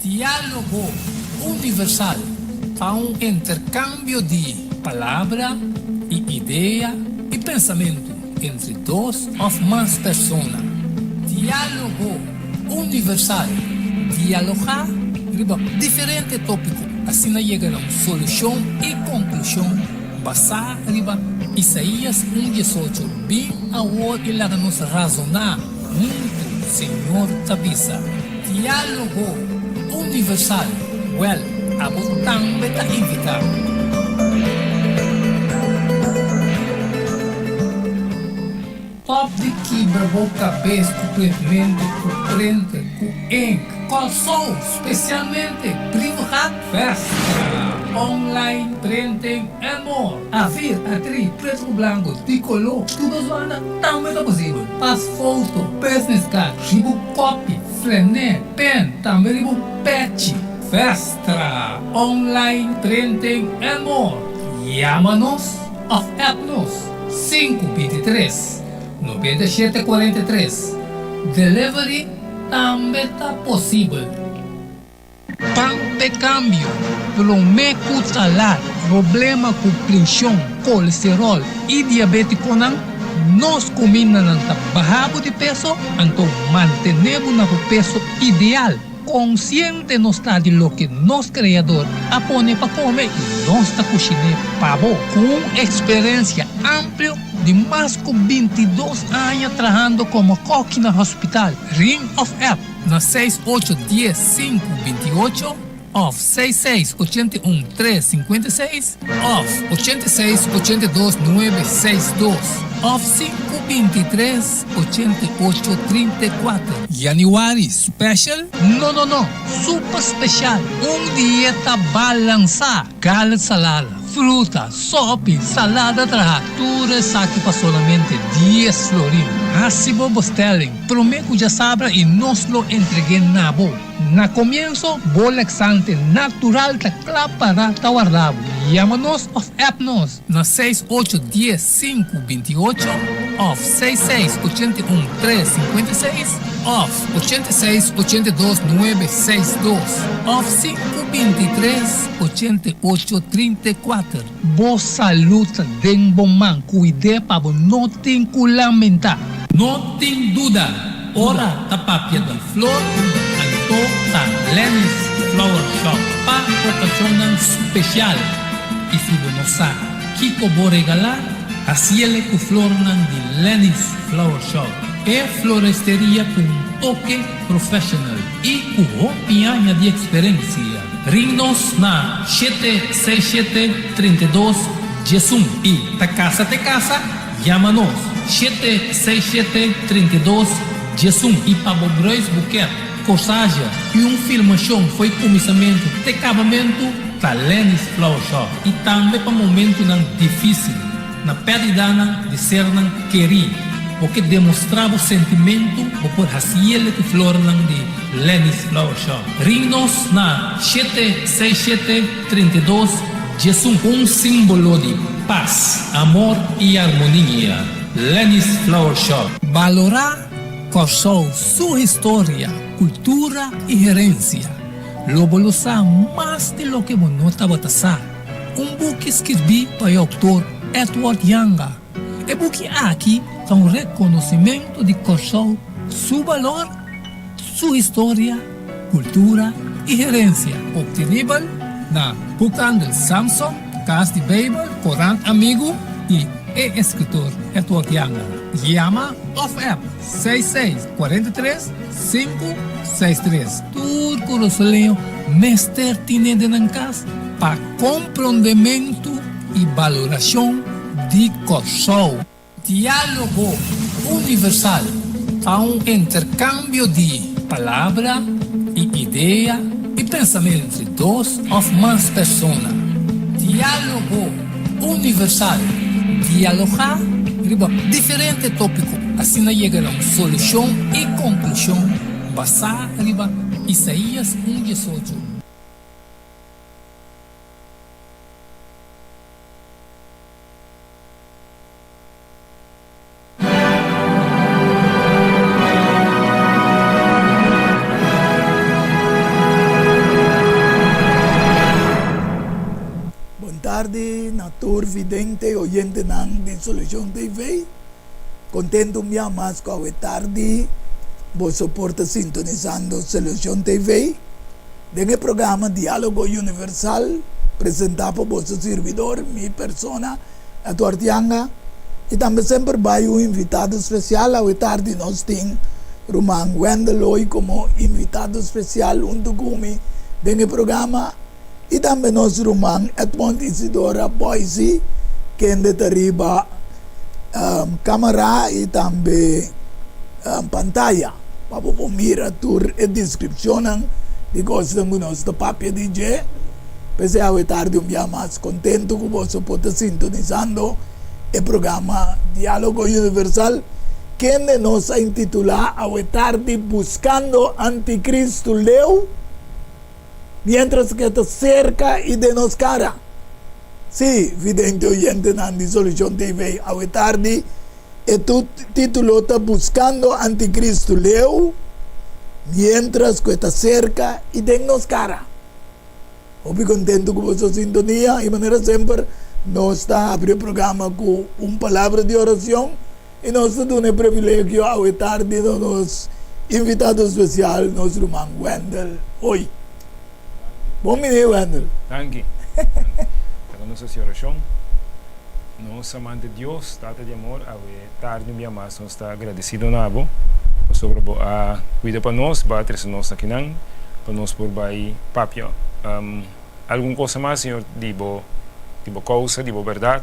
Diálogo universal. Há um intercâmbio de palavra e ideia e pensamento entre duas ou mais pessoas. Diálogo universal. Dialogar sobre diferentes tópicos. Assim chega a uma solução e conclusão basada em Isaías 1:18. Bem a hora que nos razonar muito, Senhor Tabisa. Diálogo universal. Well, abo também está invitado. Top de quebra boca cabeça completamente com frente com ink. Calçou especialmente privado festa. Online printing and more. A vir, atriz, preto branco, tricolor, tudo zona também é possível. Faz foto, business card, ribo copy, flané, pen, também ribo patch. Festa. Online printing and more. Llama-nos ou app-nos 523 9743. Delivery também está possível. Pão de câmbio, prometo salar, problema com pressão, colesterol e diabetes não, nós combinamos bajamos de peso, então mantenemos o peso ideal. Consciente não está de lo que nosso criador apone para comer e nós está cozinhando pavo com experiência ampla de mais de 22 anos trabalhando como coque no hospital. Ring of App na 6810-528 of 6681-356 of 8682-962 of 523-8834. January Special? No. Super Special. Dieta balançada. Gallet salada, fruta, sopa, salada tratura, saque para solamente 10 florins. Hasibo Bostelling. Prometo já sabra e nos lo entregué na boa. Na comienzo, bolexante natural ta para ta guardado. Llama-nos of app-nos na 6810-528 of 6681-356 of 8682-962 of 523-8834. Boa saúde den bom man, cuide para não tem que lamentar. Não tem dúvida, ora ta papia da flor. Ta Lenny's Flower Shop para ocasión especial. E se você não sabe que vou regalar, assim ele com flor de Lenny's Flower Shop. É floresteria com toque profissional e com opinião de experiência. Ring-nos na 767-32 Jesum e ta casa, llama-nos 767-32 Jesum e para Bobreis Buquet. Corsagem e filmação foi começamento de acabamento da Lenny's Flower Shop e também para momento difícil na perda de ser querido, porque demonstrava o sentimento por raciele que flor de Lenny's Flower Shop. Ring-nos na 767-32 Jesus, símbolo de paz, amor e harmonia. Lenny's Flower Shop. Valorar Corsou sua história, cultura e herência. Lobo lo sabe mais de lo que você estava passando. Book que escrevi para o autor Edward Younger. E book aqui é reconhecimento de Corsou, seu valor, sua história, cultura e herência. Obtenível na Bookhandel Samson, Casa de Bible, Corant Amigo e escritor Edward Younger. Llama of app 6643-563. Turco Rosoleo, mestre tiene de nancas para compreendimento e valoração de Corsou. Diálogo universal. Há intercâmbio de palavra e ideia e pensamento entre duas ou mais pessoas. Diálogo universal. Dialogar sobre diferentes tópicos. Assim chega a uma solução e conclusão basada em Isaías 1:18. telespectador, vidente, oyente de Solución TV. Contento me más con la tarde. Vos soporta sintonizando Solución TV. En el programa Diálogo Universal, presentado por vuestro servidor, mi persona, Eduardo Artianga. Y también siempre hay un invitado especial. A la tarde nos tiene Roman Wendel hoy como invitado especial junto conmigo en el programa. Y también nos Roman Edmond Isidora Boise, que en de arriba cámara y también pantalla. Vamos a mirar la descripción de cosas que nos da papel DJ. Pese a la tarde un día más contento que vos puedes sintonizando el programa Diálogo Universal, que nos ha intitulado a la tarde Buscando Anticristo Leo, mientras que está cerca y de nos cara. Sí, vidente oyente de Solución TV, a la tarde, el título está Buscando Anticristo Leo, mientras que está cerca y de nos cara. Muy contento con vuestra sintonía y de manera siempre nos está abriendo el programa con una palabra de oración y nos da un privilegio a la tarde de nos invitado especial, nuestro hermano Wendel, hoy. Bom dia, Wendel. Danke. Para nossa oração, nosso amante Deus, Tata de amor, a tarde minha mais nós está agradecido na abo, sobre a cuida para nós, bater se nós aqui não, para nós por vai papia, alguma coisa mais, Senhor, dibo causa, dibo verdade,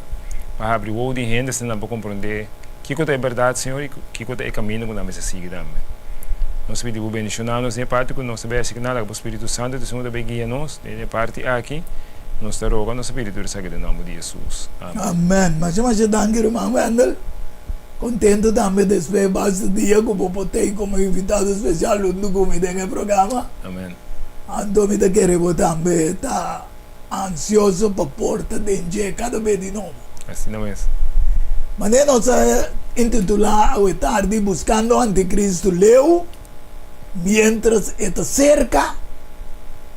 para abrir o olho de gente, se não para compreender que é verdade, Senhor, e que é o caminho que nós seguimos também. Nós pedimos bendicionar-nos em parte com nossa bênção que nada, o Espírito Santo, Senhor, também guia-nos, em parte aqui, nós te rogamos, nosso Espírito, de sagrado nome de Jesus. Amém. Amém. Mas danke, irmão Wendel. Contento também desde bastante dia que eu botei como invitado especial junto comigo no programa. Amém. Então, me queremos também estar ansioso para a porta de encher cada vez de novo. Assim não é. Mas nós intitular a tarde Buscando Anticristo Leo, mientras está cerca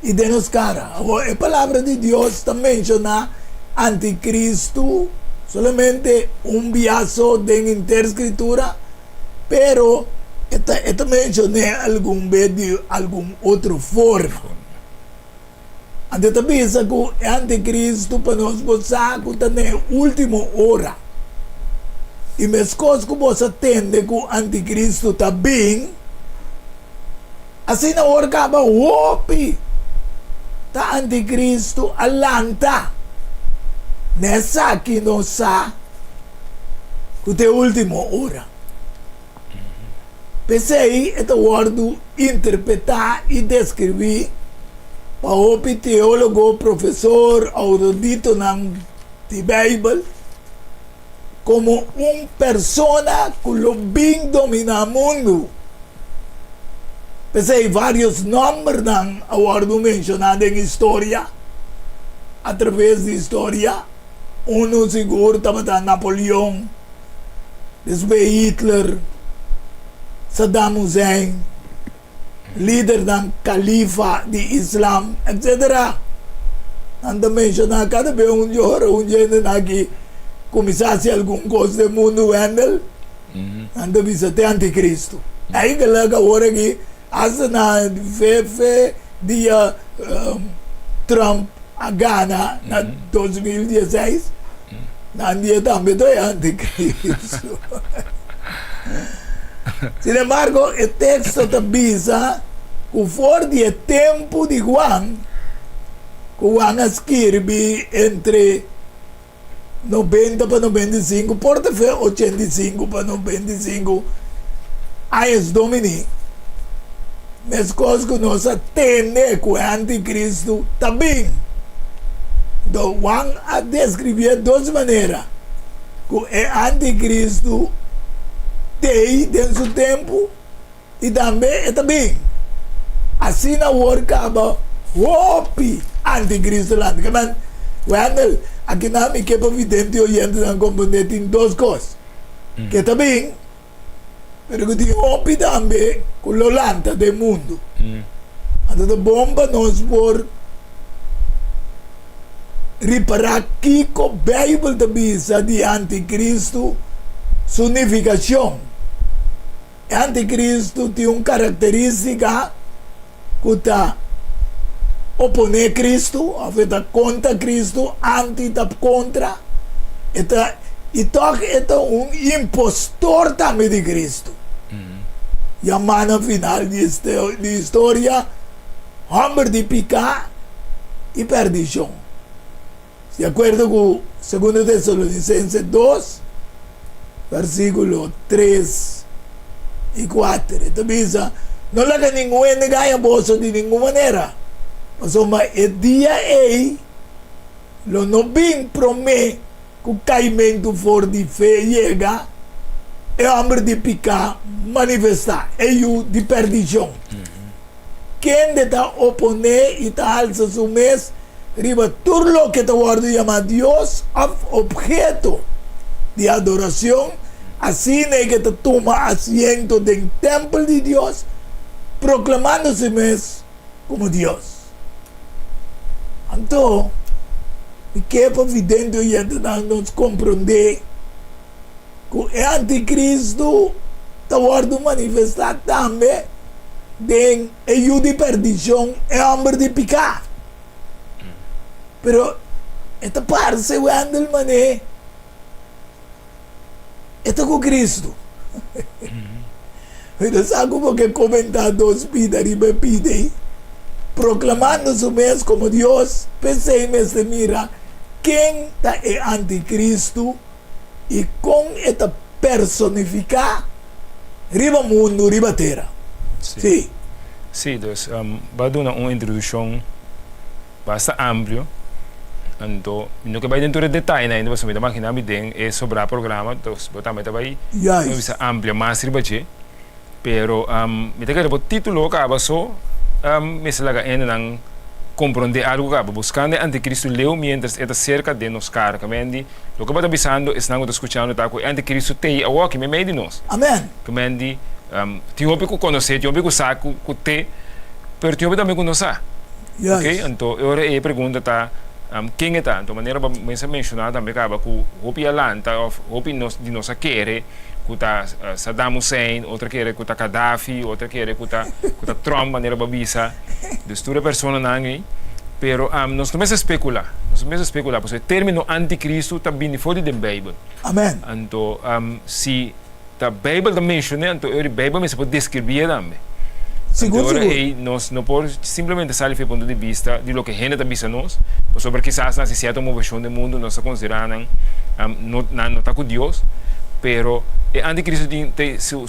y de nos cara. La palabra de Dios también menciona anticristo, solamente un viazo de la interscritura, pero esta menciona algún otro forma. Antes te piensa que el anticristo para nos gozar que está en la última hora. Y me cosas que vos atende que el anticristo está bien, assim na hora acaba opi tá anticristo alanta nessa aqui nossa que tem última hora. Pensei esta word interpretar e descrever para opi teólogo, professor, erudito na Bíblia como persona que lo bem domina o mundo. Pensei vários nomes não agora mencionados em história, através de história. Seguro estava Napoleão, depois Hitler, Saddam Hussein, líder do califa de Islam, etc. Anda mencionar cada vez gente aqui começasse alguma coisa do mundo, Wendel, anda visitar anticristo. Aí que lá agora aqui hasta na dia Trump a Gana na 2016 na dia também do anticristo. Sin embargo, o texto avisa que fora do tempo de Juan, que Juan escreve entre 90 para 95, porta fé 85 para 95 anos domini. Mas coisas que nós atendemos com o anticristo também. Então, Juan a descrever de duas maneiras. Que o anticristo tem dentro do tempo e também. Assim na hora acaba o anticristo lá. Mas, Wendel, aqui na minha equipe vidente e oyente não compreender em duas coisas. Que também pero que tem opi também com o lanta do mundo. Então, a bomba nós por riparar que a Bíblia diz de anticristo significação. Anticristo tem uma característica que está opone a Cristo, está contra Cristo, anti está contra. E é um impostor também de Cristo. E a mana final de história, homem de picar e perdição. De acordo com 2 Tessalonicenses 2, versículo 3 e 4. Então diz, não é que ninguém ganha bolsa de nenhuma maneira. Mas o dia é, não bem promete que o caimento for de fé chega, é homem de picar, manifestar, é o de perdição. Quem está oponer e está alça seu mês, riba tudo o que está guardado chama Deus, objeto de adoração, assim é que está toma assento do templo de Deus, proclamando-se mesmo como Deus. Então, o que é evidente e nós compreender que o anticristo está guardado manifestar também de de perdição é homem de picar. Pero esta parte se anda de maneira esta com Cristo. Então sabe como que comentadores pedem proclamando-se mesmo como Deus, pensei mesmo mira quem é anticristo e com esta personificar riba mundo, riba terra. Sim. Sim, então, vou dar uma introdução bastante ampla. Então, não que vai dentro de detalhe, né? Então, você me dá máquina bem é sobre o programa, então, vou também vai uma visão ampla, mais riba che. Pero, me tem que o título que acaba só, me se laga ainda não compreender algo que acaba buscando anticristo leu mientras está cerca de nos cara, que mendi, o que vai avisando, estamos escutando tá que anticristo tem a que me meio de nós. Amém. Que mendi, tinha que conhecer, tinha que saber que tem, pero tinha também conhecer. Ok? Então, agora a pergunta tá quem é tanto? Maneira para mencionar também que o Atlanta, o de nossa querer, que está Saddam Hussein, outra querer que está Gaddafi, outra querer que está Trump, maneira para visa, destruir pessoas não é, pero nós não especular, porque o termo anticristo está bem fora da Bíblia. Amém. Então, se a Bíblia está mencionando, então a Bíblia se pode descrever também. Seguro. Nós não podemos simplesmente sair do ponto de vista de lo que a gente está vendo nós, porque quizás na certa moção do mundo nós consideramos não está com Deus, pero o anticristo tem seu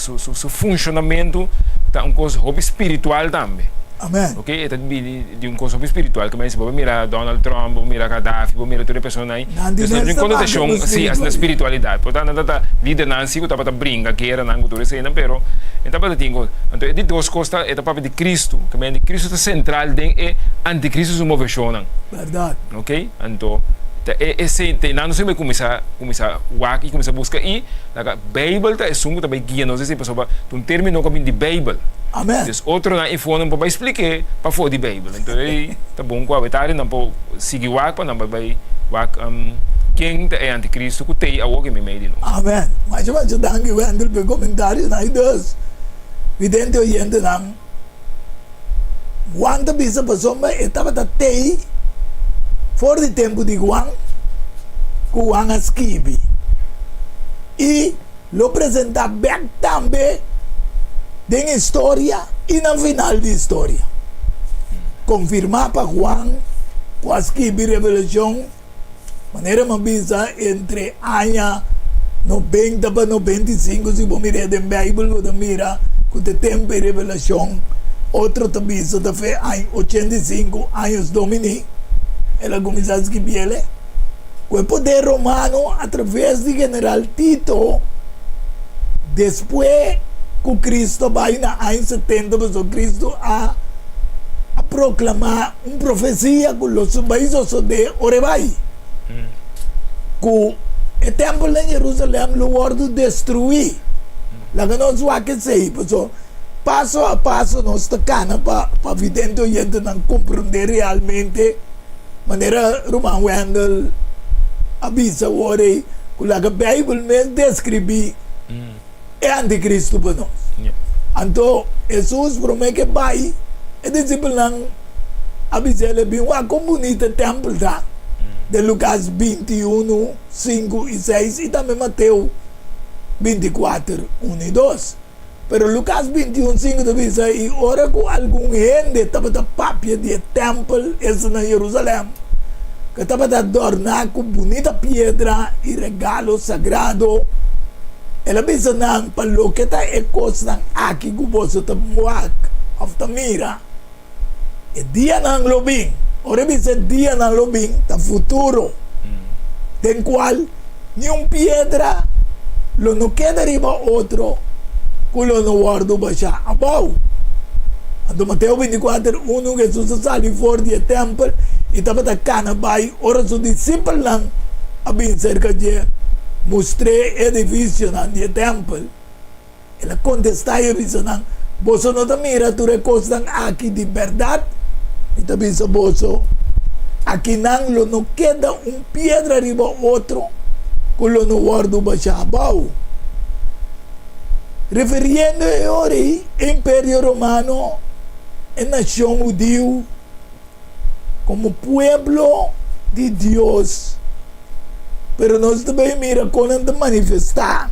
funcionamento tá uma coisa espiritual também. Amém. Ok? É de uma coisa espiritual, que mais você mira Donald Trump, você mira Gaddafi, você mira toda pessoa aí. Então, tem conotação na espiritualidade. Portanto, não está líder Nancy, que está para brincar, que era não tudo isso, pero então para tingo, então de duas coisas, é da parte de Cristo, que mais de Cristo está central dentro é anticristo se move chão. Verdade. Ok? Então esse não se vai começar e começar a buscar e a Bíblia está sungo também guia nós esse pessoa um termo que de Bíblia. Amém. Então outro na info para explicar para fora de Bíblia. Então tá bom com a vetária não pode seguir o para não vai quem é anticristo que tem algo que me meio de nós. Amém. Mas eu acho que eu ando para comentários na idas. Vidente oyente não. Quando bisa pessoa estava tei fora de tempo de Juan escreve e lo apresenta bem também da história e no final da história. Confirmar para Juan com a escreve revelação maneira mabisa entre anos 90 para 95 se você mirar na Bíblia você mira com o tempo de revelação outro também da fé em 85 anos domini ela começou a escrever com o poder romano através de general Tito depois que Cristo vai na em 70 porque Cristo a proclamar uma profecia que os países de Orebai que o templo de Jerusalém lo guardo destruir lá que nós vamos aquecer porque passo a passo nós estamos para evidente gente não compreender realmente Maneira Roman Wendel avisa ore que a Bíblia mesmo descreve é anticristo para nós. Yeah. Então, Jesus promete que vai e discípulo não avisa ele bem uma bonita templo tá? De Lucas 21, 5 e 6 e também Mateus 24, 1 e 2. Pero Lucas 21, 5 avisa e ora com algum gente estava da papia de templo esse na Jerusalém que estava adornado com bonita pedra e regalo sagrado. Ela pensa nang palo kita ekos nang aki guboso ta muak of tamira. E dia nang lobing. Ora bisa dia nang lobing ta futuro. Den cual ni un piedra lo no queda riba otro culo no guardo basha abau. Ando Mateo 24, 1 Jesus sali fuori del templo e tava da cana bai ora su discípulo lang abin cerca de mostrei edifício na dia templo. Ela contestai e disse não, você não mira tu recostan aqui de verdade. E também se você aqui não queda pedra riba outro, culo no guardo baixabau. Referindo a ori Império Romano e nação judeu como pueblo de Deus. Pero nós também mira quando manifestar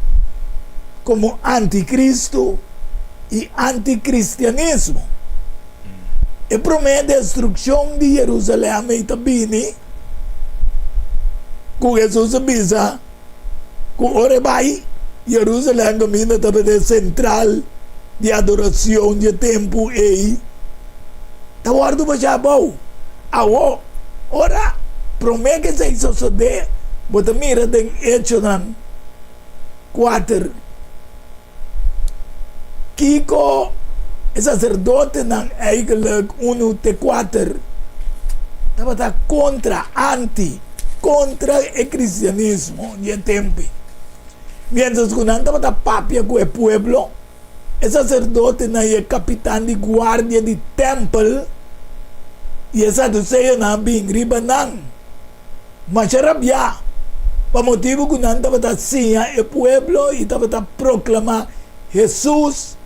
como anticristo e anticristianismo. E promete a destruição de Jerusalém e também com Jesus avisa que ora vai Jerusalém domina também central de adoração de tempo e tá guardo para bom. Ora promete que se suceder. Bota mira den hecho nan 4. Kiko é sacerdote nan eigenlijk 1 te 4. Estava contra o cristianismo de tempo. Mientras que não estava papia com o pueblo, é sacerdote nan é capitão de guarda de templo e é saduceio nan bem riba nan. Mas rabia para motivo que não estava assim o pueblo e estava a proclamar Jesus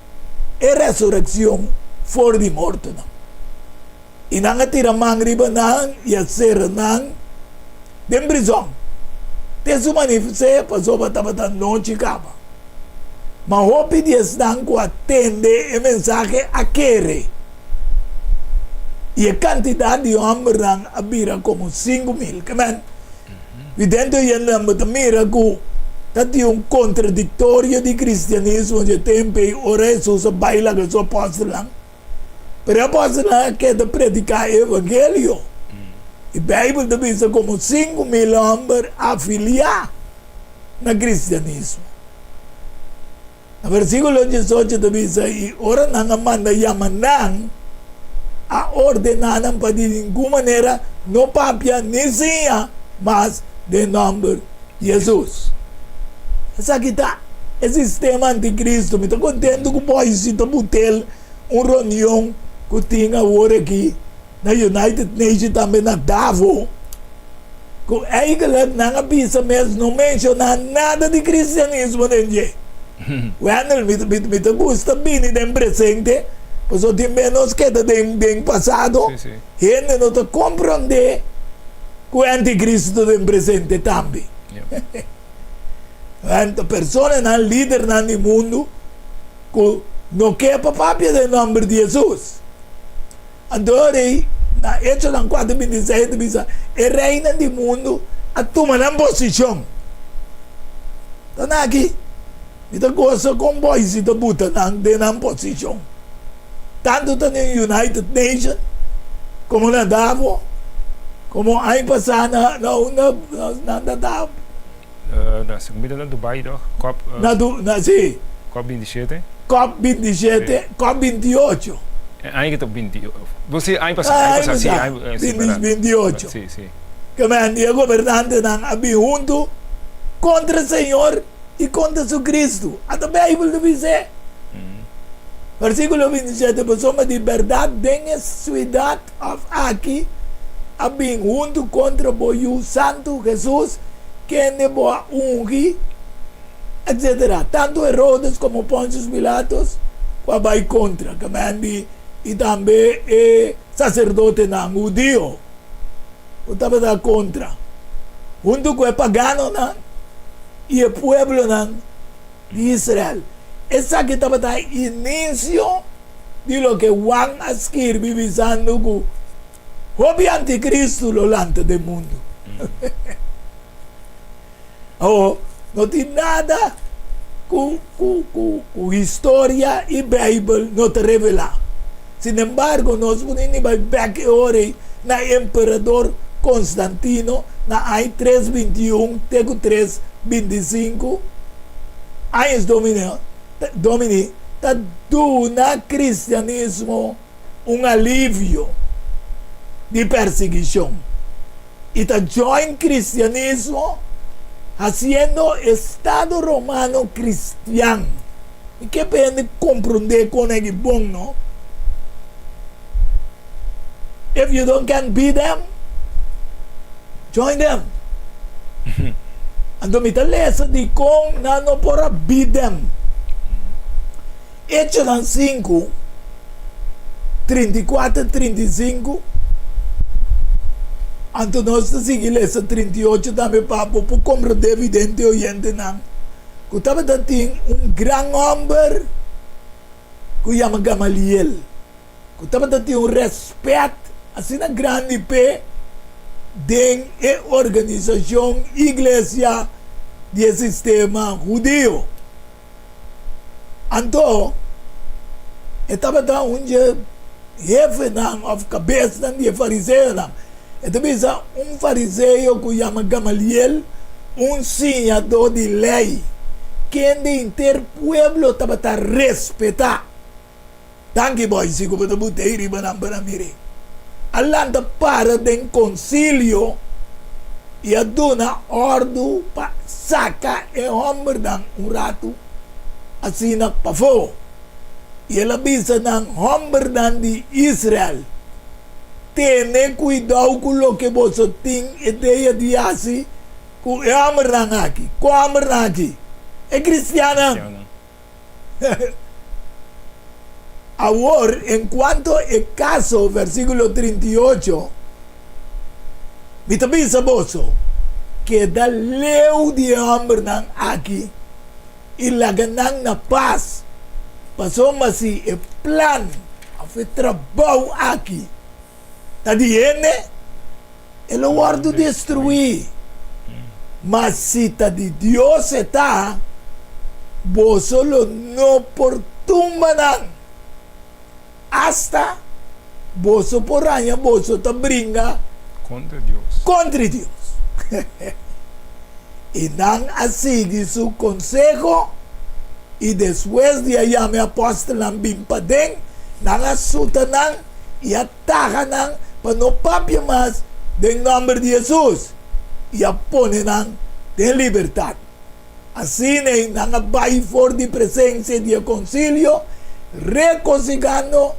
e ressurreição fora de morto. E não atira mangriba não e a ser não de prisão. Tesu manifeste passou para estava noite capa. Mas o pedido não que atende a mensagem a querer. E a quantidade de homens não abira como 5,000. E dentro de uma mira que tem contraditório de cristianismo de tempo e ora Jesus baila com o apóstolo. Mas o apóstolo quer predicar o evangelho. E a Bíblia diz como 5,000 homens afiliados no cristianismo. No versículo 18 diz aí, ora não manda Yamanang a ordenar para de nenhuma maneira não papia nem sim, mas de nome de Jesus. Essa aqui está, o sistema anticristo. Me estou contente que pode se botar uma reunião que tinha agora aqui na United Nations também na Davos. Que aí que não avisa mesmo, não menciona nada de cristianismo dentro. Quando me gusta bem do presente, pois tem menos que do passado, gente não está compreendendo que o anticristo do presente também. Então, pessoas não líder no mundo que não quer papapia do nome de Jesus. Então, na Hechos 4:27 diz, e reina do mundo a tomar uma posição. Então, aqui, então, gosta com voz e da buta na posição. Tanto na United Nations, como na Davos, como aí passar na Davos. Da comida na Dubai, toch? COP, Sim. COP 27. COP 27, COP 28. Aí que 28. Você aí passar, sim, 28. Sim, sim. Que o governante não havia junto contra o Senhor e contra o Cristo. Até a Bíblia diz. Versículo 27, pessoa de verdade, tem a cidade aqui, habían junto contra boyu Santo Jesús, que ne boa ungi, etc. Tanto Herodes como Pontius Pilatos, vai contra, que e também sacerdote não judío, o estava da contra, junto com o pagano não, e o pueblo não, de Israel. Essa que estava da início de lo que Juan escreve visando que o anticristo lo lante do mundo. Oh, não tem nada com história e Bíblia não te revelar. Sin embargo, nós podemos ir back ore na Imperador Constantino, na ai 321, tego 325, anos domini, tá do na cristianismo alívio de perseguição. E tá join cristianismo haciendo Estado Romano cristiano. E que pende compreender com ele bom, não? If you don't can be them, join them. Ando mita lesa di kong nano pora be them. Hechos 5, 34, 35. Anto nós sigue lesa 38 também papo por compreender evidente oyente não. Que estava tem grande homem que chama Gamaliel. Que estava tem respeito assim na grande pé de organização igreja de sistema judío. Então, estava jefe of cabeça de fariseu. Então, fariseu que chama Gamaliel, senhador de lei, que de inter pueblo estava a respeitar. Tanque boy, se que você botei riba na mire. Alanda para den concílio e a dona ordo para saca e homem dan rato assim na pafo. E ela bisa ng homem dan de Israel. Tene cuidado com o que você tem ideia de assim, com o homem dan aqui, com o homem dan aqui. É cristiana. Ahora, en cuanto al caso, versículo 38, me avisa vos que da leu de hombre aquí y la ganan na paz. Pasó más si el plan, hacer trabajo aquí. Ta viene, el guardo destruir. Mas si ta de Dios está, vos solo no por tumbanan. Hasta boso poranha, boso te brinca contra Dios. Y dan así su consejo y después de allá me apostolan bimpadeng, dan asutanan y atajanan para no papia más del nombre de Jesús y aponenan de libertad. Así dan a bay for de presencia de concilio, reconciliando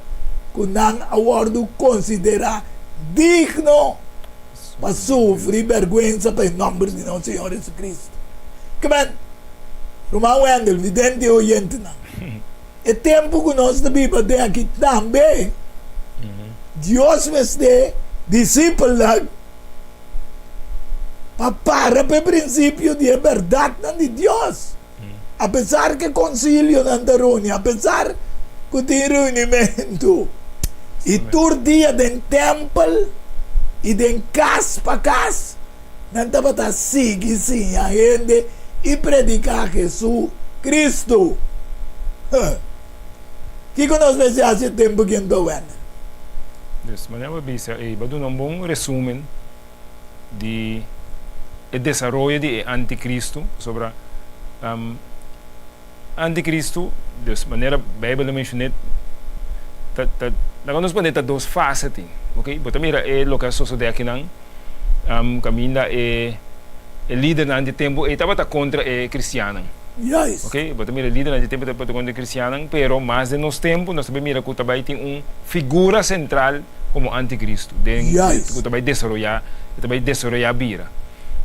que nan awardo considera digno para sufrir vergüenza para el nombre de nuestro Señor Jesucristo. Que ven, Romano Wendel, vidente oyente nan. El tiempo que nos Biblia de aquí también, Dios me esté discípulo para el principio de verdad de Dios. A pesar que concilio nan a pesar que tiene reunimiento, y tur dia den templo y den casa para casa, nanta bata sigue sin a gente y predicar Jesús Cristo. ¿Qué conoce hace tiempo que ando bueno? Dus maneira bisa va dar un buen resumen de el desarrollo de anticristo sobre anticristo, dus maneira Bíblia menciona nós podemos ter duas fases, ok? Mas também é o que sucede aqui não, caminha é líder não de tempo e estava contra cristiano, Yes. ok? Mas também líder não de tempo estava contra cristiano, pero mais de nos tempo nós também mira que também tem figura central como anticristo. Yes. Que vai desarrollar bira.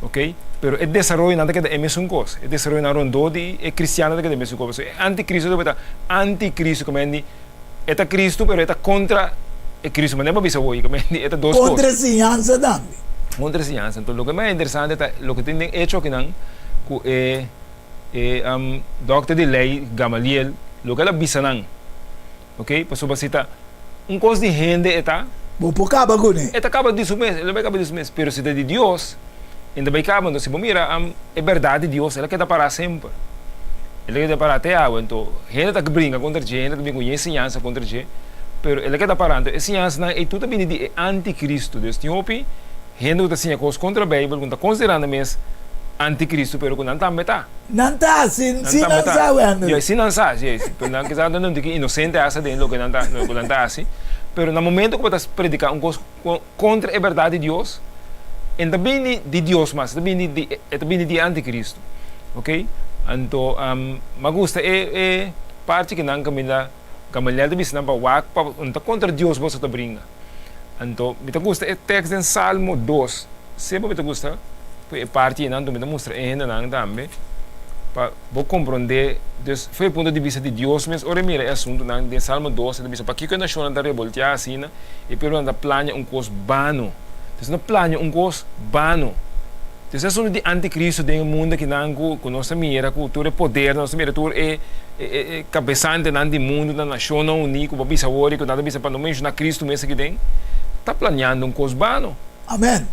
Ok? Pero el desarrollo nada que é a mesma coisa. O desarrollo na rondodi é cristiano que é a mesma coisa. Anticristo deve estar anticristo, como é Cristo, pero é contra Cristo. Mas não é para hoje, como é duas coisas. Contra ciência também. Contra ciência. Então, o que mais interessante é o que tem hecho que não é doctor de lei Gamaliel, o que ela bisa não. Ok? Para subacita coisa de gente é Vou por cabo com ele. é acaba disso mesmo, ele vai acabar disso mesmo. Pero se é de Deus, ainda vai acabar, então se mira, é verdade de Deus, ela quer parar sempre. Ela quer parar até a água, então, gente que brinca contra gente, também conhece ciência contra gente, pero ela quer parar, então, a ciência é tudo bem de anticristo. Deus tem opi, gente que está assim, coisa contra a Bíblia, que está considerando mesmo anticristo, pero que não está metade. Não está, se não sabe. Se não sabe, pero não quer dizer não que inocente essa dentro, que não está assim. Pero no momento que você predicar coisa contra a verdade de Deus, ainda bem de Deus, mas também de anticristo, ok? Então, me gusta parte que não caminha de bisna para wak para contra Deus você está brinca. Então, me gusta é texto em Salmo 2, sempre me gusta, é parte não me mostra ainda não também. Para compreender, foi o ponto de vista de Deus, mas ora mira, é assunto de Salmo 12, para que a nação anda revoltada assim, e pelo anda plania coisa vano. Então, não plania coisa vano. Então, é assunto de anticristo do mundo que não com nossa mira, cultura é poder, nossa mira, cultura é cabeçante do mundo, da nação não unida, com a bisa ori, com nada bisa para não mencionar Cristo mesmo que tem, está planeando coisa vano. Amém.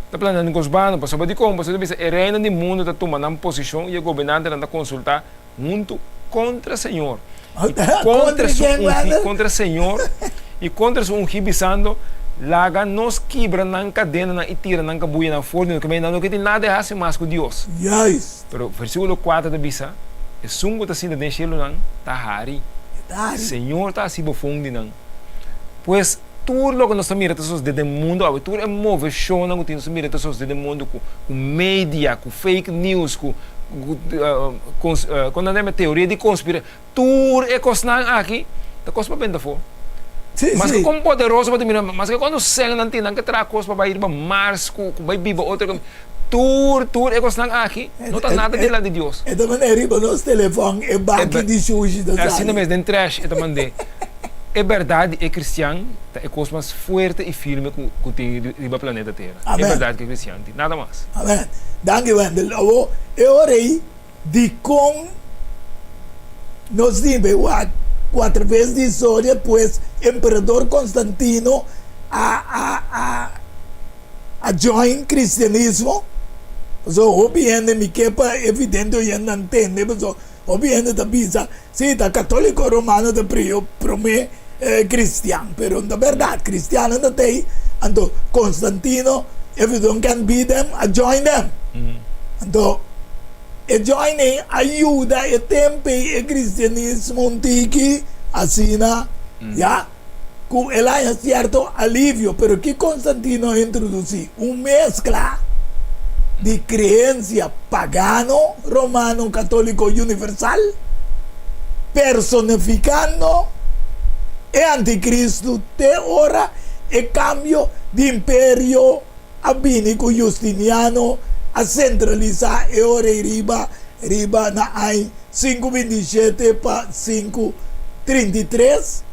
Está planejando coisas banas, para saber como você deve ser reina do mundo, está tomando posição e o governante está consultar junto contra o Senhor. Contra o Senhor e contra o ungido, laga nos quebra na cadena e tira na cabuia na forno, que não tem nada a fazer mais com Deus. Yes. Pero versículo 4 da Bisa, é sungo está assim de cielo não, está hari. Senhor está assim profundo não. Pois tudo lo que nós mira pessoas do mundo, tudo é movição não tem mira pessoas do mundo com mídia, com fake news, com quando é teoria de conspiração, tudo é coisa aqui, tá coisa para bem da fora. Mas que como poderoso para mirar, mas que quando cega não tem, não que traz coisa para ir para Mars, vai viver outra tudo é coisa aqui, não está nada de lá de Deus. É da maneira que nos telefone é banco de sushi da assim mesmo, de trash, é também é verdade, é cristiano, é a coisa mais forte e firme que tem no planeta Terra. Amém. É verdade que é cristiano, nada mais. Amém. Danke, Wendel. Eu orei de como nós vimos 4 vezes de história, pois Imperador Constantino a join cristianismo. So, obviamente, me quepa evidente, eu não entendo, so, obviamente, da bisa, sim, da católico romano, da prome cristiano, pero na verdade, cristiano não tem, então, Constantino, if you don't can be them, I join them. Então, e joining ajuda e tempo e cristianismo antigo, assim, já, com ele é certo alívio, pero que Constantino introduziu, mescla de crença pagano, romano, católico universal, personificando e anticristo te ora e cambio de império abínico Justiniano a centralizar e ora riba na ai 527 para 533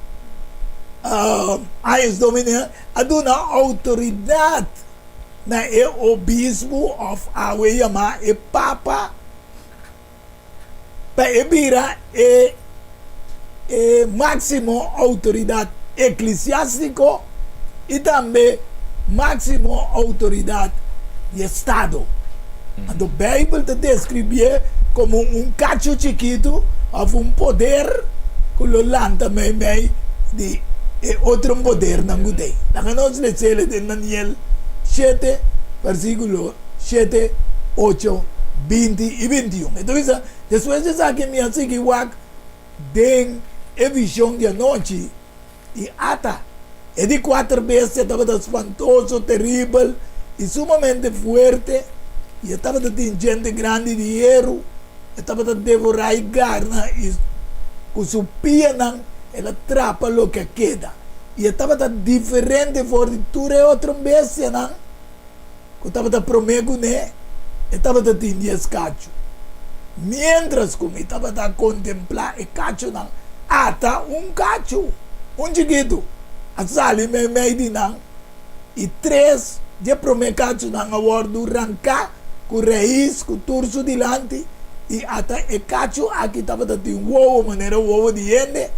anos dominion aduna autoridade na o bispo of awe yama e papa pa ebira e máximo autoridade eclesiástico e também máximo autoridade de Estado. A Bíblia te descreve como cacho chiquito of poder que lo lanta meio de outro poder na gudei. Na nós le de Daniel 7, versículo 7, 8, 20 y 21. Entonces, después de esa que me hace que den visión de anoche y ata, es de 4 veces, estaba espantoso, terrible y sumamente fuerte, y estaba de gente grande de hierro, estaba de devorar y carne, y con su pierna, él atrapa lo que queda. E estava diferente for tu é outra bestia, não? Que estava promego, né? Estava tinha escacho. Mientras que estava a contemplar e cacho, não? Ata cacho, chiquito. A sali me di não. E 3 de promecacho não agora do rancar com raiz, com turso dilante. E até e cacho aqui estava de uovo, maneira uovo de ende.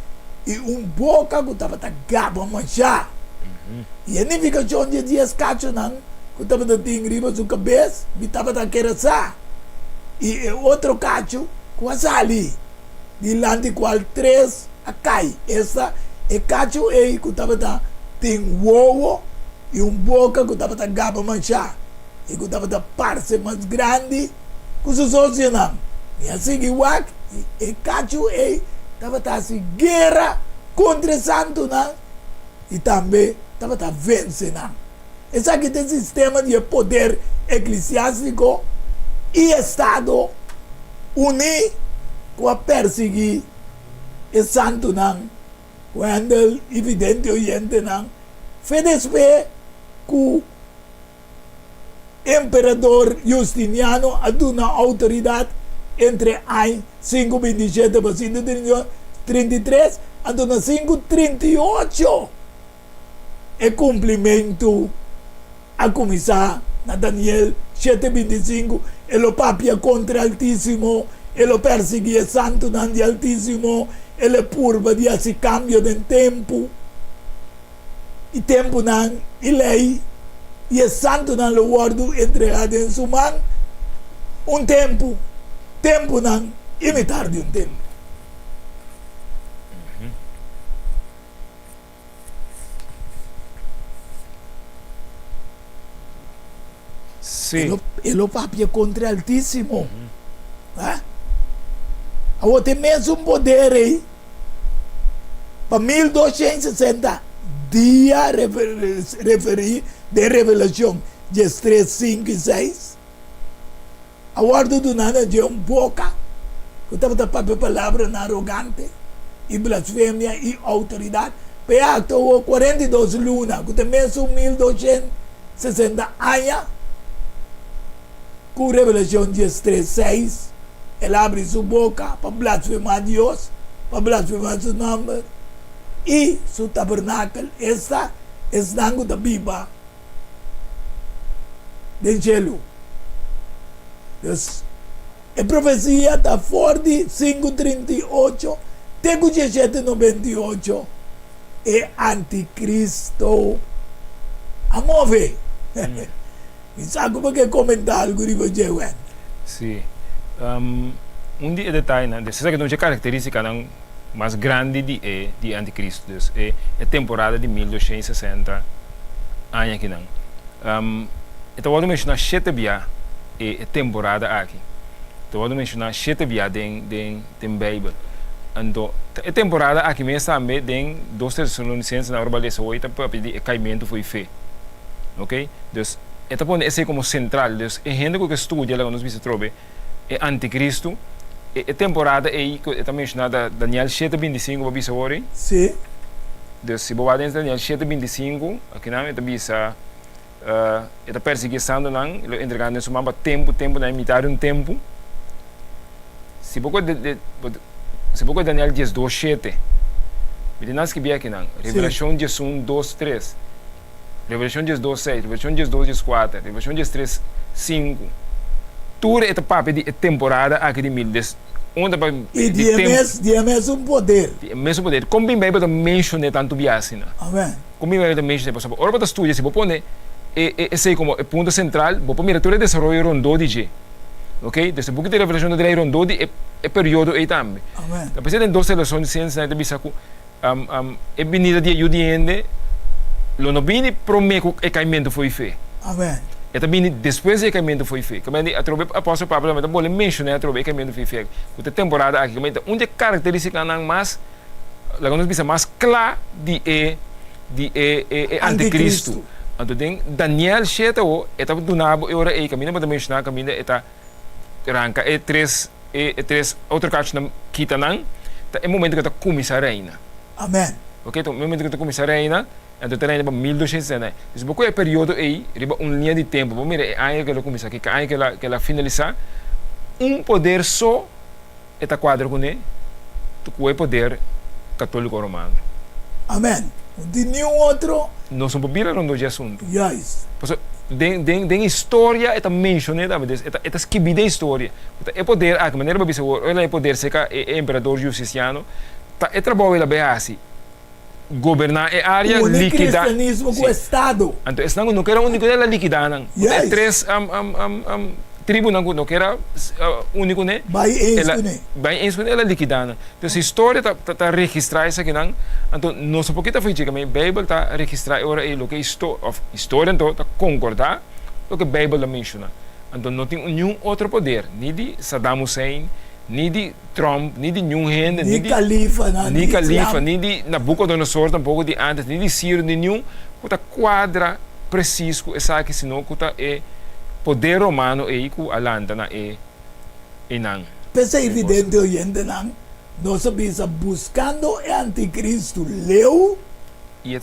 E boca que estava a gaba manchar. E a unificação de dias cacho não. Que estava de riba sua cabeça, e estava a querer. E outro cacho com a sali. Dilante qual 3 a cai. Essa é cacho aí que estava tem uovo e boca que estava a gaba manchar. E que estava a parte mais grande que os outros não. E assim igual, e cacho aí estava a guerra contra o santo não. E também estava a vencer não. Esse aqui tem sistema de poder eclesiástico e Estado unir com a perseguir o santo não. Quando evidente oriente não. Fedespe que o imperador Justiniano aduna autoridade entre ai 5:27 para 33 aduna 5:38 e cumprimento a começar na Daniel 7:25 e lo papia contra Altíssimo e lo perseguia santo de Altíssimo e le purba di esse cambio del tempo e tempo nan e lei e é santo nan lo guardo entregado em sua mão tempo nan imitar de tempo. Sim. E lo papia contra Altíssimo. Agora tem mesmo poder aí para 1260 dia referir de revelação de 3, 5 e 6. Agora do nada de boca que estava a palavra arrogante e blasfêmia e autoridade. Peato 42 luna que tem mesmo 1260 anos com revelação de 3, 6. Ele abre sua boca para blasfemar Deus, para blasfemar seu nome. E seu tabernáculo está estanco da Bíblia do céu. A profecia está forte, 5:38, até 17:98. É anticristo. A mover. E sabe como é comentar algo de você? Sim. Dia detalhe, né? Essa é a característica mais grande de Anticristo. É a temporada de 1260 anos aqui. Então, vou mencionar 7 dias é a temporada aqui. Então, vou mencionar 7 dias da Bíblia. Então, a temporada aqui mesmo também tem 2 Tessalonicenses na hora de 8 para pedir caimento foi fé. Ok? Então, esse é como central. Então, a gente que estuda, ela nos visa trobe, é Anticristo. A temporada aí que está mencionada Daniel 7:25 para bisa hoje. Sim. Então, se você vai Daniel 7:25, aqui não, está bisa está perseguindo não, entregando em sua mão tempo na imitar tempo. Se você Daniel 10:2:7, ele não escreve aqui não. Revelação 11:2:3. Revelação 10:2:6, Revelação 10:2:4, Revelação 10:3:5. Tudo é papel de temporada aqui de 1000. E de mesmo poder. Mesmo poder. Como bem Bíblia menciona tanto viagem. Amém. Como bem Bíblia menciona, por exemplo, ora para estudar, se você põe esse como ponto central, você mira todo o desenvolvimento rondô de G. Ok? Desde o pouco de revelação de rondô é período aí também. Amém. Depois tem 2 relações de ciência, né, bisa ku é venida de ajudiende, lo no bini promeco e caimento foi fé. Amém. E também depois do caimento foi feito. Como a trobe apóstolo Pablo também pode mencionar a trobe caimento foi feito. A temporada aqui, como onde característica não mais, lá quando bisa mais clara de anticristo. Então tem Daniel 7 o etapa do nabo e ora e caminho para mencionar caminho eta ranca e três outro caso não quita não. É o momento que está começar a reina. Amém. Ok, então, no momento que tu começa a reinar, então tu reina para 1200 anos. Então, qual é o período aí, riba linha de tempo, vamos ver, aí que ela começa, que aí que ela finaliza, poder só, está quadro com ele, tu é poder católico romano. Amém. De nenhum outro. Não são bobira não de assunto. Yes. Den história está mencionada, mas está escrita a história. É poder, a maneira que ela é poder ser é imperador justiciano, é trabalho ela assim. Governar a área liquidar. O cristianismo com o Estado. Então, não quero único dela liquidar. É três tribunal não quero único né. Vai isso ela liquidar. Então, a história está registrada isso aqui não. Então, não só porque está feito, mas a Bíblia está registrada agora é o que história então está concordar o que a Bíblia menciona. Então, não tem nenhum outro poder, nem de Saddam Hussein, nem de Trump, nem de nenhum renda, nem de Califa, nem de Nabucodonosor, tampouco de antes, nem de Ciro, nenhum, que quadra preciso, essa que senão que é poder romano e que a landa é não. Pensa evidente hoje não, nós estamos buscando o anticristo leu e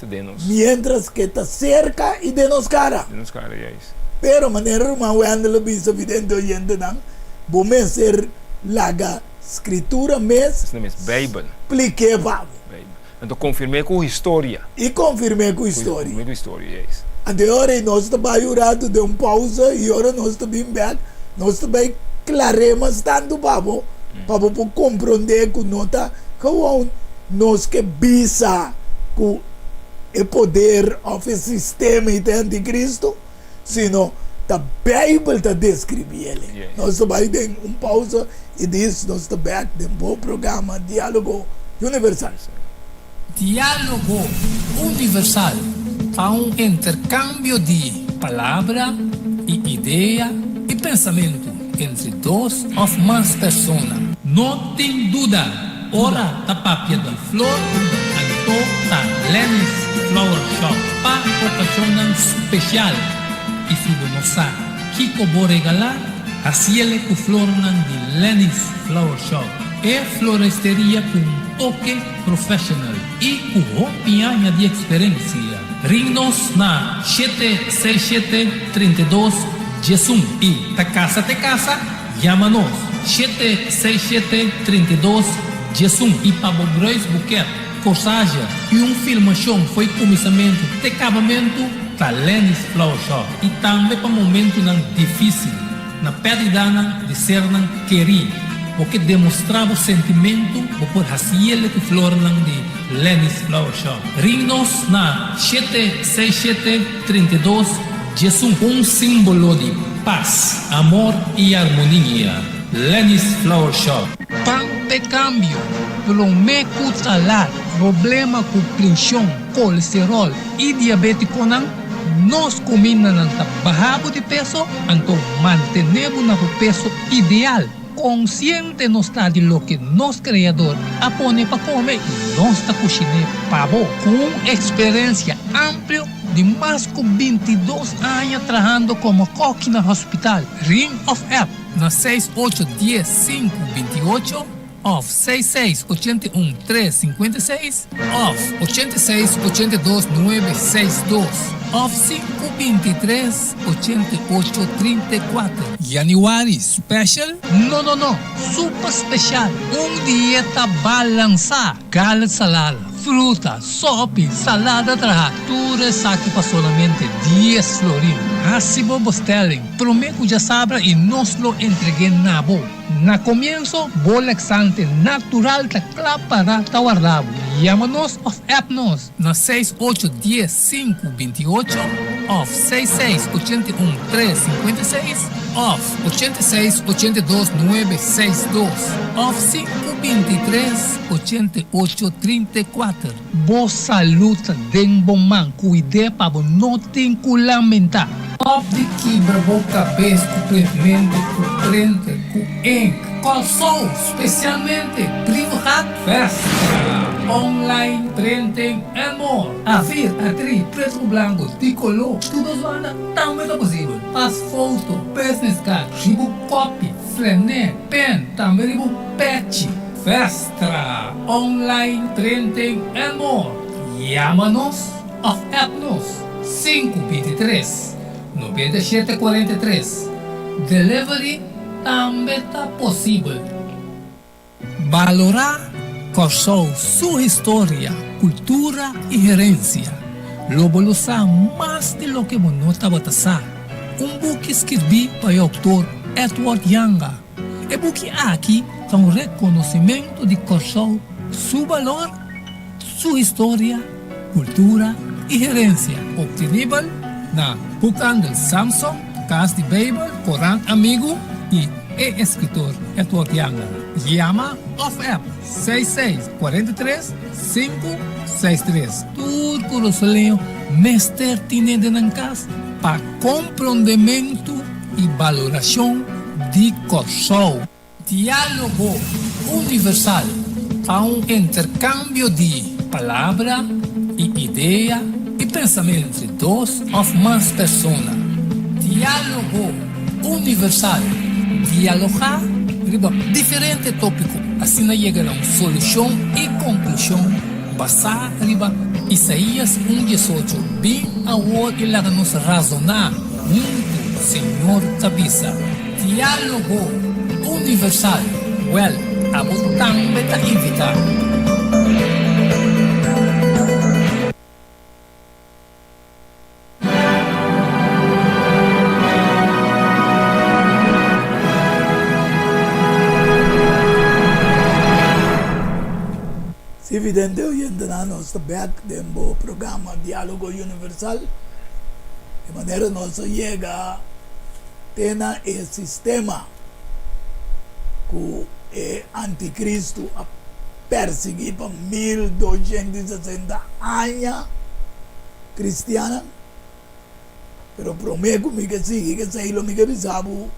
mientras que está cerca e de nos cara. De nos cara, é isso. Pero maneira romano é evidente hoje não, vamos ser laga escritura mesmo Bíblia expliquei vamos então confirmei com a história e confirmei com a história é isso agora nós estamos ayudando de pausa e agora nós estamos back nós estamos claremos tanto para compreender que nota que nós que bisa com o poder do sistema e do anticristo sino a Bíblia está descrevendo ele. Nós estamos em pausa e diz nós estamos back de bom programa Diálogo Universal. Diálogo Universal há intercâmbio de palavra e ideia e pensamento entre duas ou mais pessoas. Não tem dúvida, ora da papia da flor, anto da Lenny's Flower Shop para ocasião especial. E se você Kiko vou regalar, assim ele com flor de Lenny's Flower Shop. É floresteria com toque profissional e com roupinha de experiência. Ring-nos na 767-32 Jesum e da casa, chama-nos 767-32 Jesum e para Bobrois Buquet, corsagem e filmação foi começamento de acabamento da Lenny's Flower Shop e também para momento difícil na perda de ser querido porque demonstrava o sentimento por assim ele que flor de Lenny's Flower Shop. Ring-nos na 767-32 Jesus, símbolo de paz, amor e harmonia. Lenny's Flower Shop. Pão de câmbio, pelo meio salar, problema com pressão, colesterol e diabetes nós combinamos bajamos de peso, então mantenemos o peso ideal. Consciente não está de lo que nosso criador apone para comer e nossa cozinha pavo com experiência ampla de mais de 22 anos trabalhando como coque no hospital Ring of App na 6810-528 of 6681-356 of 8682-962 of 523-8834 January Special? No, super special. Dieta balançada, carne salada, fruta, sopa, salada tudo aqui para somente 10 florins. Assim vos telling, prometo já sabe e nós lo entreguei na boa. Na comienzo, bolexante natural da para guardado. Chama-nos of app-nos na 6810-528 of 6681-356 of 8682-962 of 523-8834. Boa saúde, den bom man, cuide para não ter que lamentar. Opte quebra boca cabeça completamente com frente com calção, especialmente Private Festa online printing and more. A vir a tri preto branco tricolor, tudo zona também é possível. As fotos, business card, ribo copy, flané, pen, também ribo patch. Festa online printing and more. Llámanos o app-nos 523-9743. Delivery também está possível. Valorar Corsou sua história, cultura e herência. Lobo lo sa mais de lo que não estava a sa. Book escrevi para o autor Edward Yanga. E book aqui é reconhecimento de Corsou, seu valor, sua história, cultura e herência. Obtenível na Bookhandel Samsung, Casa de Bible, Corão Amigo e escritor Edward Yanga. Llama of app 6643-563. Turco Rosoleo, mestre tiene de nancas para compreendimento e valoração de Corsou. Diálogo universal a intercâmbio de palavra e ideia e pensamento entre duas ou mais pessoas. Diálogo universal. Dialogar sobre diferentes tópicos, assim chegar a uma solução e conclusão basada em Isaías 1:18. Bem agora que nos razonar muito, Senhor Tabisa. Diálogo universal. Well, a também está invitado. Evidente oyente na nossa back do programa Diálogo Universal, de maneira nossa chega tena e sistema que é anticristo a perseguir para 1260 anos cristiana, pero prometo que sim, que sei lo que bisabo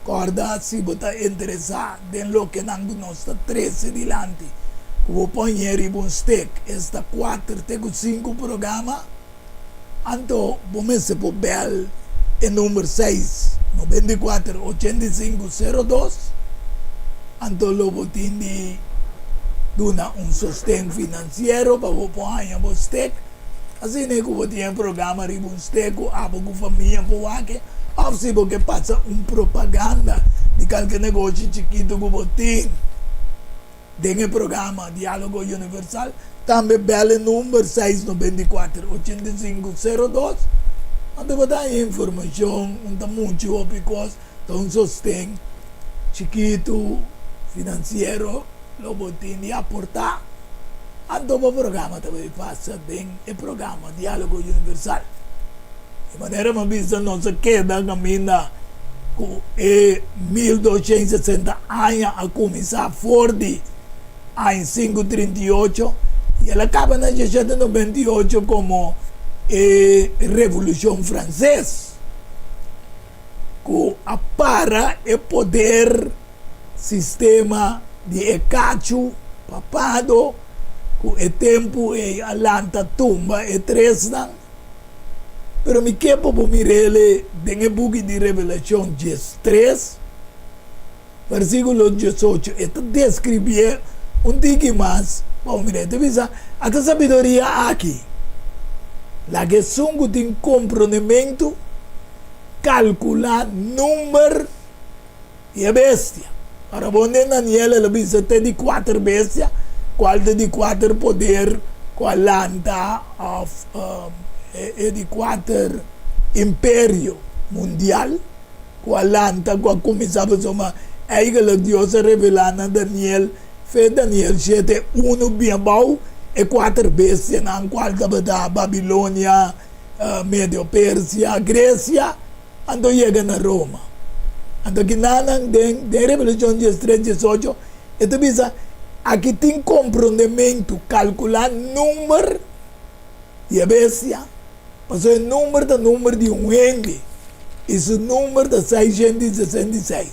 corda se botar interessado em lo que nós 13 dilante. Vou pôr um stick, esta 4, 5 programa, então vamos se por bel em número 6, 94 85 02, então logo tem de dar sustento financeiro para vou pôr um stick, assim que vou ter um programa de stick, com família por aqui, ou se você passa propaganda de qualquer negócio chiquito que vou ter. Tem o programa Diálogo Universal, também belo número 694-8502, onde vai dar informação, onde muito opicos, então sustém, chiquito, financeiro, logo tem de aportar. Então o programa também passa bem, o programa Diálogo Universal. De maneira que nós queda caminhando com 1260 anos a começar forte. Em 538 e ela acaba na 1798 como Revolução Francesa, que apara o poder sistema de ecacho papado, que o tempo é alanta tumba e tresna, pero me quepo por mirele den book de Revelação 3, versículo 18, e descreve tique mais, vamos ver, a sabedoria aqui, lá que sungo tem comprometimento, calcular número e a bestia. Para onde Daniel ela diz até de 4 bestias, qual de 4 poder, qual lanta de 4 império mundial, qual lanta, qual começava a somar, aí que a Deus revelar a Daniel. Fez Daniel 7, 1 bem bom e 4 bestias, na qual estava da Babilônia, Médio Pérsia, Grécia, então chega na Roma. Então que nada tem Revelação 3, 18, então bisa, aqui tem comprometimento, calcular número de bestia, mas o número de ende, esse número de 666,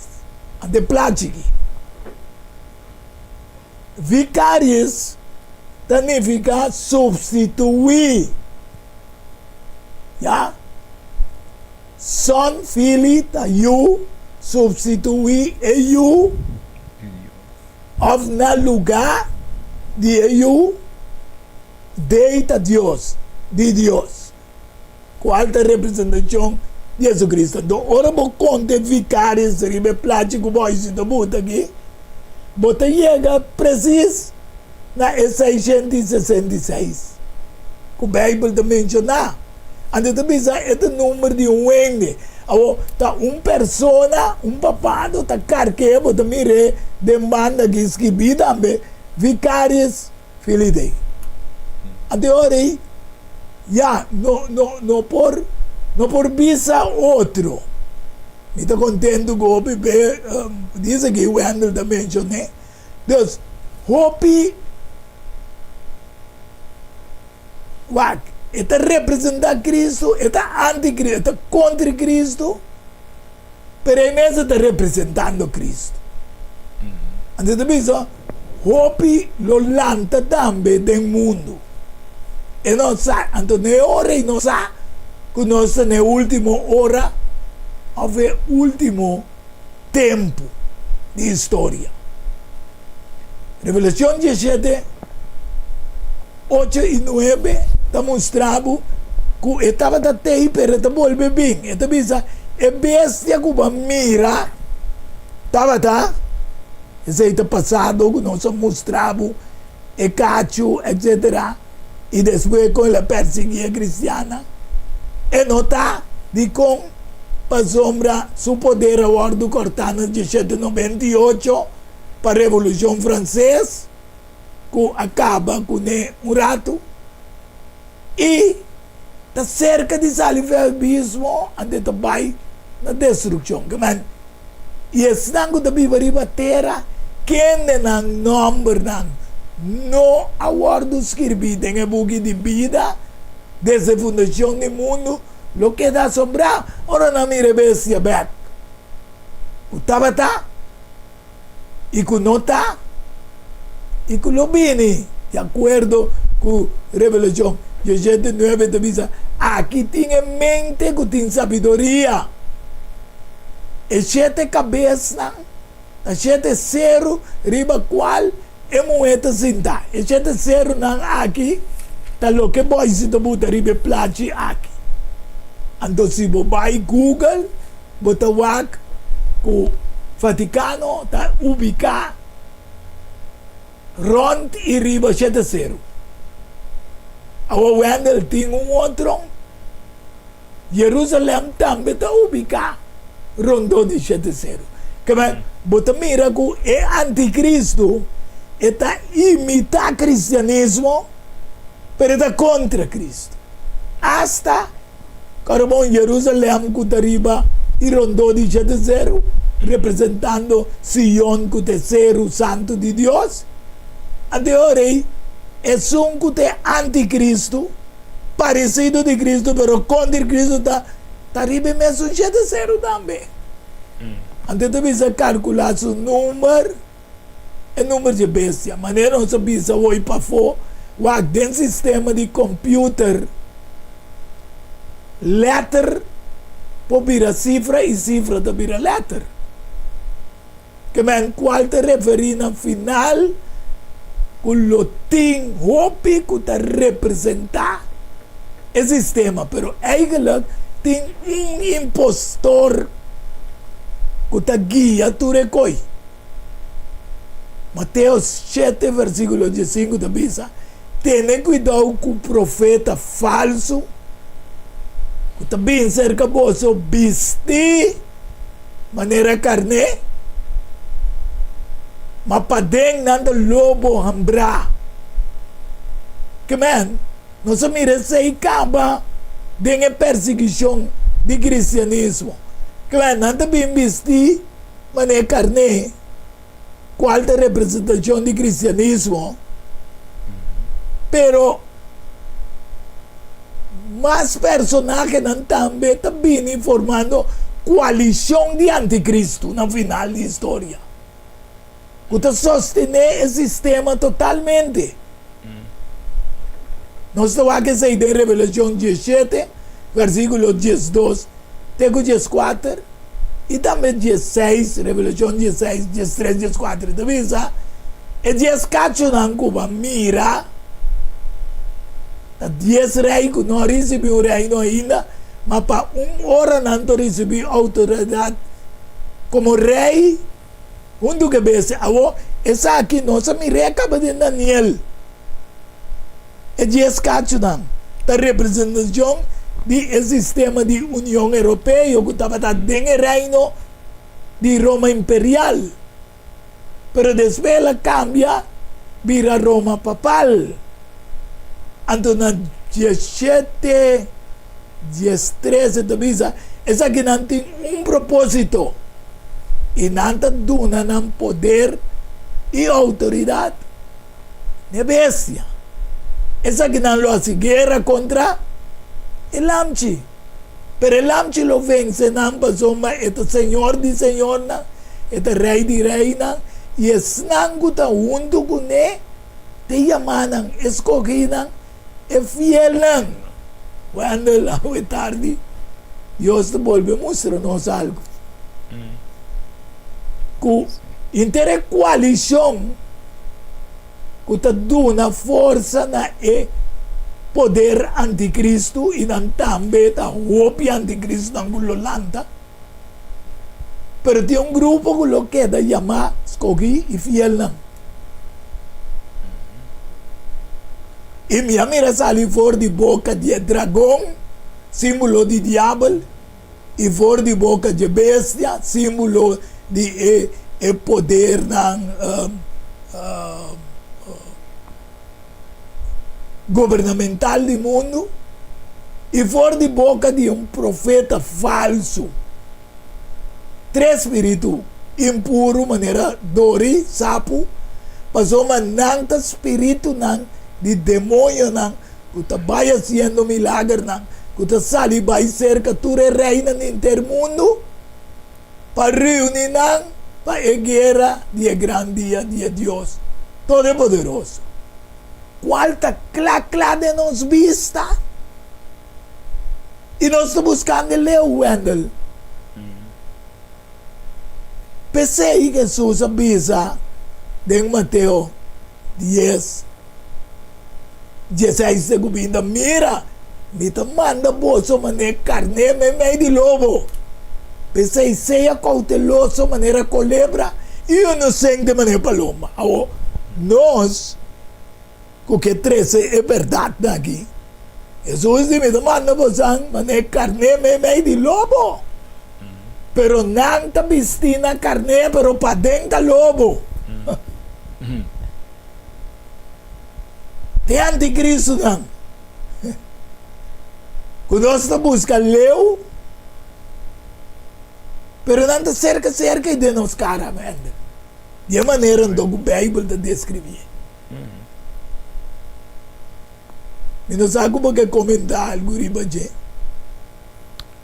ante plástico. Vicarious significa substituir. Já? Son, filho, you, substituir you, of na lugar de you, deita Dios, de Dios. Qualta representação de Jesus Cristo. Então, ora vou quantificar isso, ribe plástico, boy, se tu bota aqui, bota chega preciso na 666. Que o Bíblia te menciona. Ande tu bisa esse número de wende. Awo, ta persona, papado, ta carque, bota mire, demanda que escrevida, ambe, vicários, filho dele. Ande ora aí, já, não por visa outro. Me está contento com o bebê, diz aqui o Wendel também mencionei. Deus, hopi, wak, está representando Cristo, está anticristo, está contra Cristo, pero aí mesmo está representando Cristo. Antes de isso, hopi lo lanta também do mundo. E não sabe, então na hora e não sabe, que nós na última hora, houve último tempo de história. Revelação 17, 8 e 9, está mostrando que estava até aí, pero está volve bem. Está bisa, é bestia que vai mira, estava tá? Esse aí está passado, que nós mostramos, é cacho, etc. E depois com a perseguia cristiana, e nota de com a sombra seu poder a bordo cortana de 1798 para a Revolução Francesa, que acaba com um rato, e está cerca de sair o abismo, onde vai na destruição. E esse nango da viva terra, quem não nome não a bordo escrevido em buque de vida, desde a fundação do mundo, lo que dá sombra, ora na minha bestia back. O tabata, e que não está, e que lo bini, de acordo com a Revelação 19, te diz, aqui tem em mente que tem sabedoria. E 7 cabeças, 7 zero, riba qual é moeda cinta. E 7 zero não aqui, tá lo que pode se botar riba plate aqui. Então se você vai Google, bota wak, o Vaticano está ubicado rond e riba 7 zero. A Wendel tem outro, Jerusalém também está ubicado rondou de 7 zero. Que bota mira que é anticristo, está imitar cristianismo, pero está contra Cristo. Hasta Carabão Jerusalém que está arriba e rondou de 7 zero, representando Sion que é terceiro santo de Deus. Até agora é um que é anticristo, parecido de Cristo, pero contra Cristo está arriba mesmo 7 zero também. Antes de você calcular o número, é número de bestia. Maneira não sabia se vai para fora, o dentro sistema de computer, letter, pode virar cifra e cifra te vira letter. Que men qual te referir no final, que lo tem hopi que te representar o sistema, pero eigenlijk tem impostor que te guia tu recoi. Mateus 7, versículo 15, te diz: tenha cuidado com o profeta falso, que também cerca você vestir maneira carne, mas para dentro nada lobo hambra. Que man, nós mira se acaba de perseguição de cristianismo. Que man, nada bem vestir maneira carne. Qual é a representação de cristianismo? Pero mais personagens também estão formando coalição de anticristo no final da história. Que está sostener o sistema totalmente. Nós estamos aqui em Revelação 17, versículo 12, até 14, e também 16, Revelação 16, 13, 14. Então, e 14 não Cuba mira na 10 rei que não recebeu o reino ainda, mas para hora não recebeu autoridade como rei, junto que bese, essa aqui nossa mireca de Daniel. É 10 cacho não, da representação do sistema de União Europeia, que estava dentro do reino de Roma Imperial. Pero después ela cambia, vira Roma Papal. Então, na 17, 13, essa aqui não tem propósito. E não duna não poder e autoridade. É bestia. Essa aqui não lo hace guerra contra el Amchi. Pero el Amchi lo vence, não passou, mas é senhor de senhor, é rei de reina, e es nanguta junto com ele, te llaman, escogidan, é fiel nan. Quando lá é tarde, Deus te volve a mostrar-nos algo. Que inter coalição, que te dá força na poder anticristo, e não também a roupa anticristo na Lolanda. Pero tem grupo que lo queda llamar escogí e fiel não. E minha mira sale fora de boca de dragão, símbolo de diabo, e fora de boca de bestia, símbolo de poder governamental do mundo, e fora de boca de profeta falso. 3 espíritos impuro, maneira dori, sapo, passou mananta espírito de demônio que está vai fazendo milagre que está sali vai cerca ture reina no intermundo para reunir para a guerra de grande dia de Deus Todo-Poderoso. Qual está clá de nos vista? E nós estamos buscando Leo Wendel. Pensei que Jesus avisa em Mateus 10, 16 segunda, mira, me te manda bolso maneira carne, meio de lobo. Pensei, seja cauteloso maneira colebra e inocente maneira paloma. Nós, o que 13 é verdade aqui. Jesus me te manda bolso maneira carne, meio de lobo. Pero não está vestindo a carne, pero para dentro lobo. Tem anticristo não. Quando nós estamos buscando leu, pero não está cerca de nós cara, de maneira que a Bíblia está descrevendo. E não sabe como que comentar algo riba de.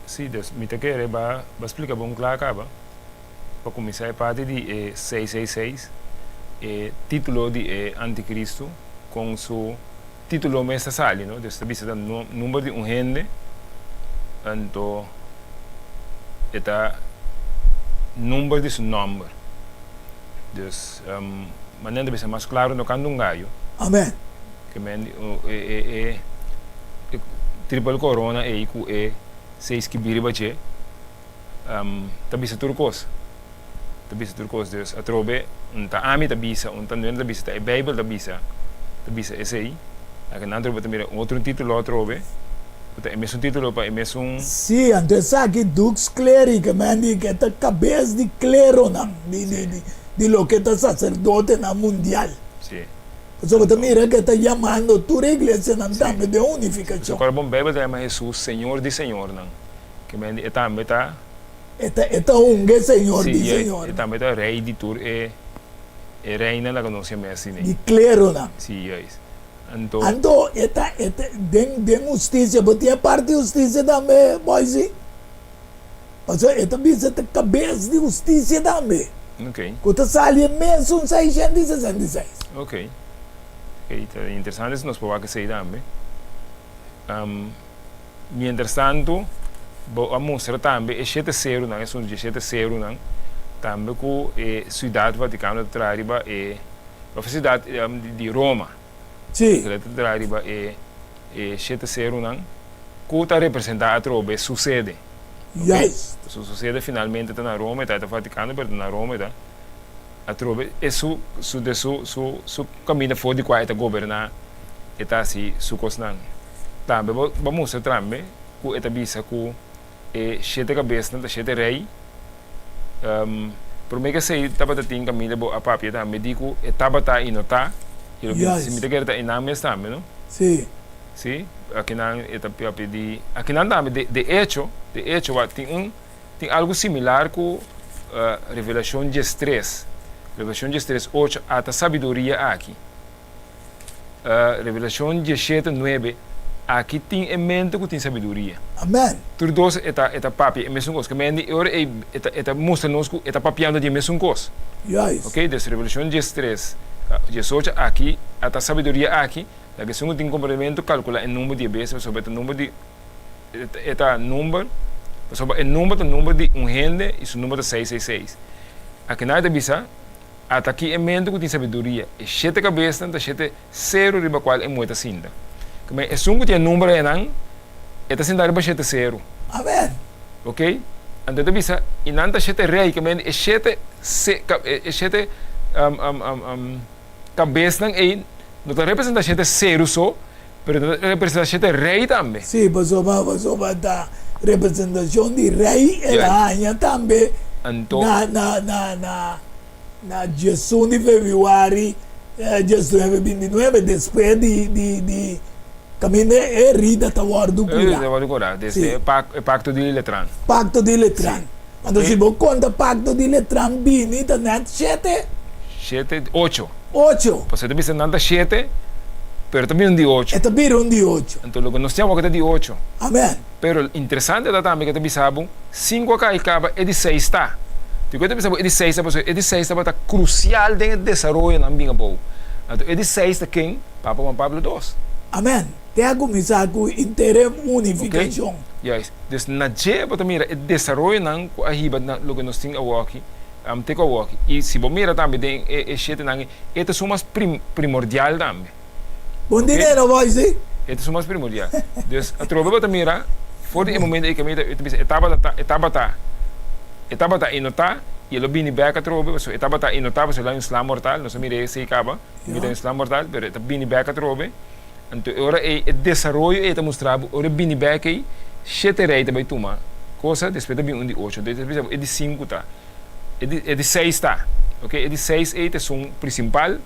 Sim, dus me te querer va explicar bom claro acaba. Para começar a parte de 666, título de Anticristo com seu título mesmo sali, não? Dus está vista número de gente, então está número de seu nome. Dus maneira de ser mais claro no canto galho. Amém. Que men triple corona e 6 que biri bache tabisa turcos dus atrobe unta ami tabisa unta não tabisa a Bible tabisa esse aí a que não trobe também outro título atrobe puta é mesmo título para é mesmo sim então sabe dux clérica mandi que tá cabeça de clero não de lo que tá sacerdote na mundial sim. Só que mira que está chamando toda a igreja também de unificação. Agora, bom, Bíblia chama Jesus Senhor de Senhor, não? Que é também está. Está Senhor de Senhor. É também está Rei de tur e reina la conosce messi né. De clero não. Sim, é isso. Então, está de justiça, porque a parte de justiça também, boys. Mas está bisa a cabeça de justiça também. Ok. Quando sai mesmo 666. Ok. Então, interessante nós podemos sair também. Mientras tanto, vamos mostrar também 7-0, não é só 7-0, não. Também com a cidade Vaticana trariba a cidade de Roma. Sim. Que trariba e 7-0 nang kuta representa a trobe sucede. Yes. So sucede finalmente tá na Roma, tá Vaticano, pero na Roma tá. A trobe e su caminho fora de qual eta governar eta si su cosnan. Tambe vamos a trambe ku eta bisa ku e 7 cabeças, 7 rei. Por me que sei taba tin caminho bo a papia tá me digo etaba tá inota. E se me quer tá iname tambe, no? Sim. Sí, aqui não eta pedi, aqui não dá de hecho, tem algo similar com revelação de estresse. Revelação de estresse 8 até sabedoria aqui. Revelação de 7-9 aqui tem em mente que tem sabedoria. Amen. Tudo dois eta papi, é mesmo coisa. Que mendi ora eta mostra nos que eta papiando de mesmo coisa. Yes. Ok, dessa revelação de estresse, de 8 aqui até sabedoria aqui. La questão tem complemento calcula o número de vezes sobre o número de número sobre o número de gente e o número de 666. Aqui nada bisa até aqui é mente que tem sabedoria e 7 cabeças da 7 0 riba qual é muita cinta. Como é que tem número é não é cinta riba 7 0. Amen. Ok? Então bisa e não tá 7 rei que é 7 cabeças não é não representa 7 0 só, mas representa 7 rei também. Sim, passou da representação de rei e rainha também. Então, na 18 de fevereiro, 1929, depois de caminho é rida tawar do Cura. Esse é pacto de Letran. Pacto de Letran. Então, se você conta pacto de Letran, bini, tá net 8. 8. Você deve ser nada 7, pero também de 8. É também de 8. Então, logo nós temos que de 8. Amém. Pero interessante é também que também sabe, 5 acá e acaba é de 6 tá. Tu que também sabe é de 6 tá crucial dentro do desenvolvimento na minha boa. Então, é de 6 tá quem? Papa Juan Pablo II. Amém. Tem a começar com interim unificação. Yes. Então, na jeito também é desenvolvimento na arriba na logo nós temos aqui. Take a walk. E se você mira também tem este nang, este é o mais primordial também. Bom dinheiro vai ser. Este é o mais primordial. Então, a tropa você mira, fora do momento em que mira, etapa tá inota e ele vem back a tropa, so etapa tá inota, so lá em Islam mortal, nós mira esse acaba, mira em Islam mortal, pero etapa vem back a tropa. Então, agora é desenvolvimento eta mostrado, agora vem back aí, 7 rei também toma. Coisa, depois também de 8, depois é de 5 tá. É de 6 tá, ok? É de 6 é o principal.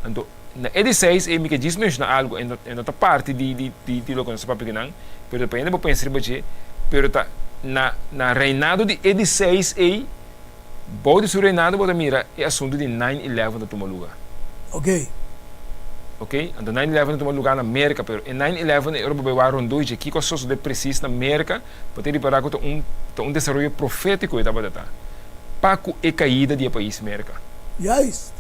Então, é de 6 é que diz mesmo algo em outra parte de lo que nós papel não, pero depois ainda vou pensar baixo, pero tá na reinado de 6 é bom seu reinado bota mira é assunto de 9/11 da toma lugar. Ok. Ok? Então 9/11 toma lugar na América, pero em 9/11 a Europa vai dois que coisas de preciso na América, para ter reparar que um desenvolvimento profético está para Paco é caída do país América. Yes.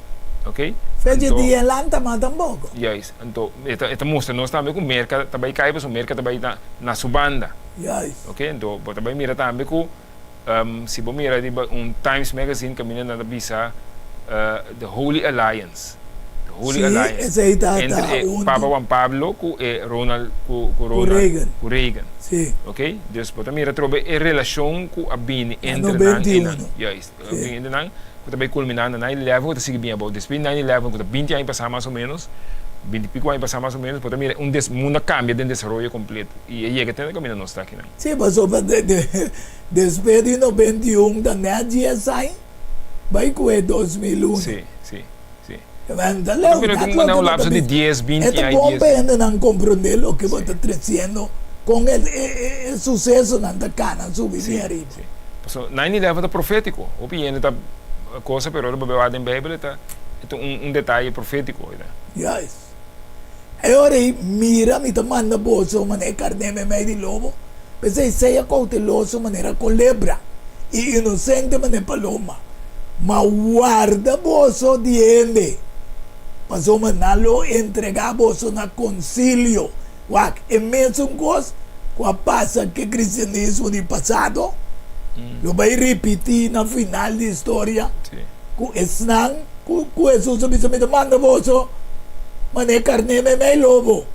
Ok? Fecha de Atlanta mas tampouco. Yes. Então, esta mostra nós também que o América também cai, mas o América também na sua banda. Yes. Ok? Então, também mira também que se você mira Times Magazine caminha na visa The Holy Alliance. The Holy Alliance. Entre Papa Juan Pablo e Ronald Reagan. Sim. Ok? Depois também mira trobe a relação com a Bini entre nang e nang. Yes. Entre nang, que também culminar na 9/11, que sigue bem about. Depois 9/11, que 20 anos passar mais ou menos, 20 e pico anos passar mais ou menos, porque também mundo cambia de desenvolvimento completo. E aí é que tem que caminhar nós aqui, não? Sim, mas depois de 91 da NED sai, vai com 2001. Sim. Pero tem um lapso de 10, 20 anos. É bom para não compreender o que você está trazendo com o sucesso na cana subir arriba. So 9/11 é profético. O pieno tá coisa, pero o bebê em Bíblia tá detalhe profético, né? Yes. Agora mira, me manda bolso maneira carne meio de lobo. Pensei seja cauteloso maneira culebra e inocente maneira paloma. Mas guarda bolso de ende. Passou manalo entregar bolso na concílio. Wak, é mesmo coisa com a passa que o cristianismo de passado. Lo vai repetir na final da história. Com esnang, com Jesus me manda bolso. Mané carne meio lobo.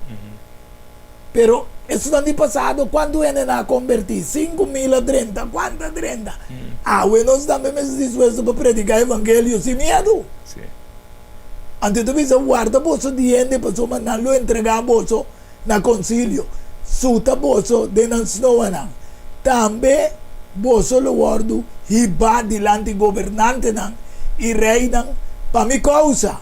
Pero eso no ha pasado. ¿Cuánto vienen a convertir? 5,000 a 30. ¿Cuántas 30? Bueno, también dispuestos para predicar el evangelio sin miedo. Sí. Antes de visa guarda bolso diente, pasó mandarlo entregar bolso na concilio. Suta bolso de nan snowanan. También bolso lo guardo y va delante gobernante nan y rey nan para mi causa.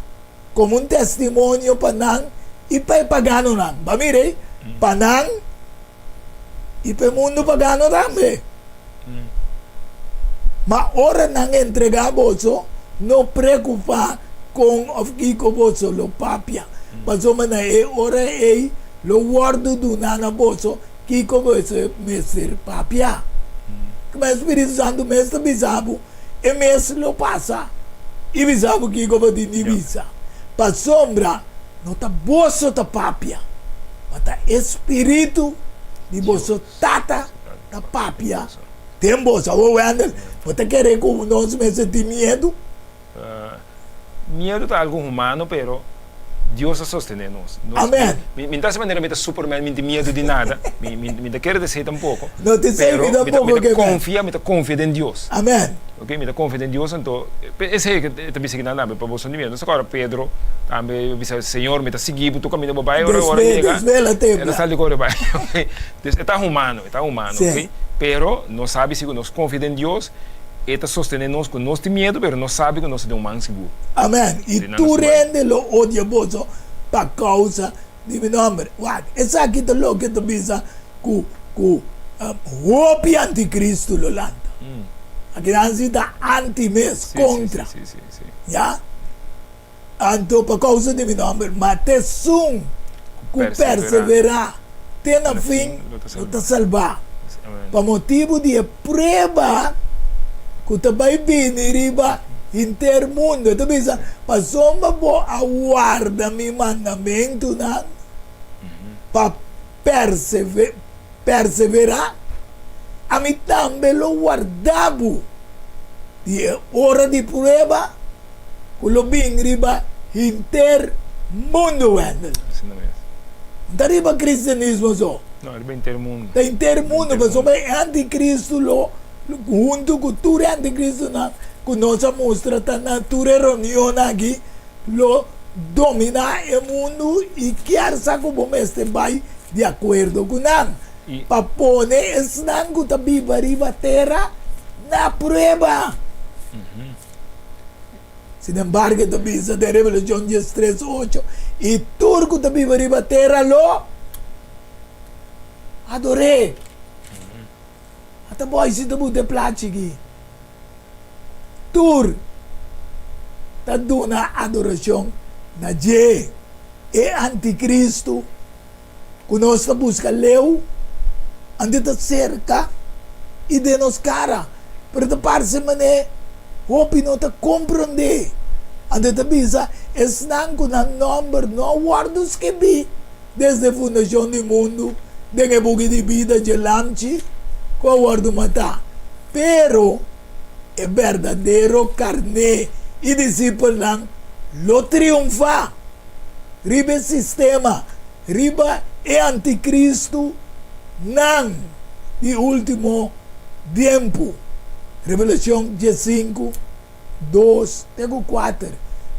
Como un testimonio para nan y para pagano nan. Pa mire, para nan y para el mundo pagano también. Ma ora nan entregar bolso, no preocupa con ofquico bolso lo papia. Pasó mana ora lo guardo do nana bolso, kiko bolso mestre papia. Como Espírito Santo mestre bisabo, e mestre lo passa. E bisabo kiko ba di divisa. Pa sombra, no ta bolso ta papia. Ma ta espírito di bolso tata ta papia. Tem bolso, o Wendel, você quer com nós meses de medo? Miedo é algo humano, pero Deus a sostener-nos. Amém. Dessa maneira, me Superman, me medo de nada. Me quer dizer tampouco. Não te sei, me dá pouco que me confia em Deus. Amém. Ok, me confia em Deus, então, esse é que também se nada para você não medo. Agora Pedro, também o Senhor me está seguindo, tu caminho para baixo, agora chega. Ela sai de cor para baixo. Está humano, ok? Pero não sabe se nós confia em Deus. Está sostenendo-nos com nosso medo, mas não sabe que nós temos um manso seguro. Amém. E tu rende lo odio bolso para causa de meu nome. Essa aqui é o que tu pensa que o anticristo lo lanta. Aqui não se dá anti-mes contra. Sim. Já? Então, por causa de meu nome, mas te sum que perseverar, tem na fim, não te salvar. Para motivo de prova, que tu vai vir riba inter mundo. Tu pensa, mas soma bo aguarda mi mandamento na para perseverar. A mim também lo guardavo. E hora de prova, que lo vim riba inter mundo. Não riba cristianismo só. Não, riba inter mundo. Da inter mundo, mas soma anticristo lo junto com tudo anticristo que nós mostra a natura reunião aqui lo dominar o mundo e quer saber como este vai de acordo com nós para pôr esse nango da viva riba terra na prova. Sin embargo, da visa de Revelação 3:8 e turco da viva riba terra lo adorei. Até boy se tu de plática tur tá dando adoração na je é anticristo que nós está buscando leu ande tá cerca e de nos cara para te parece mané hope não tá compreender ande tá bisa es não com a number no guardos que vi desde a fundação do mundo de bugi de vida de lanche guardo matar, pero é verdadeiro carne e discípulo lo triunfa. Riba sistema, riba é anticristo não de último tempo. Revelação 15, 2, 4.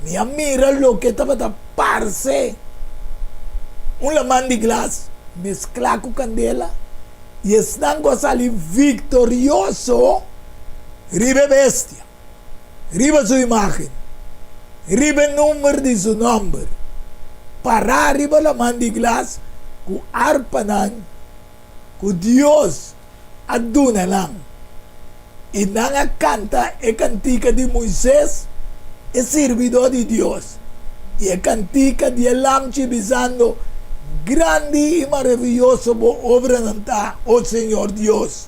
Minha mira lo que estava a parce. Lamán de glas mesclar com candela. E estão ali victorioso, riba bestia, riba sua imagem, riba número de seu nome, para riba la mão de glas, com arpanan, com Deus aduna lang. E não canta a cantica de Moisés, é servidor de Deus. E a cantica de Elam bisando grande y maravilloso obra nanta, oh Señor Dios,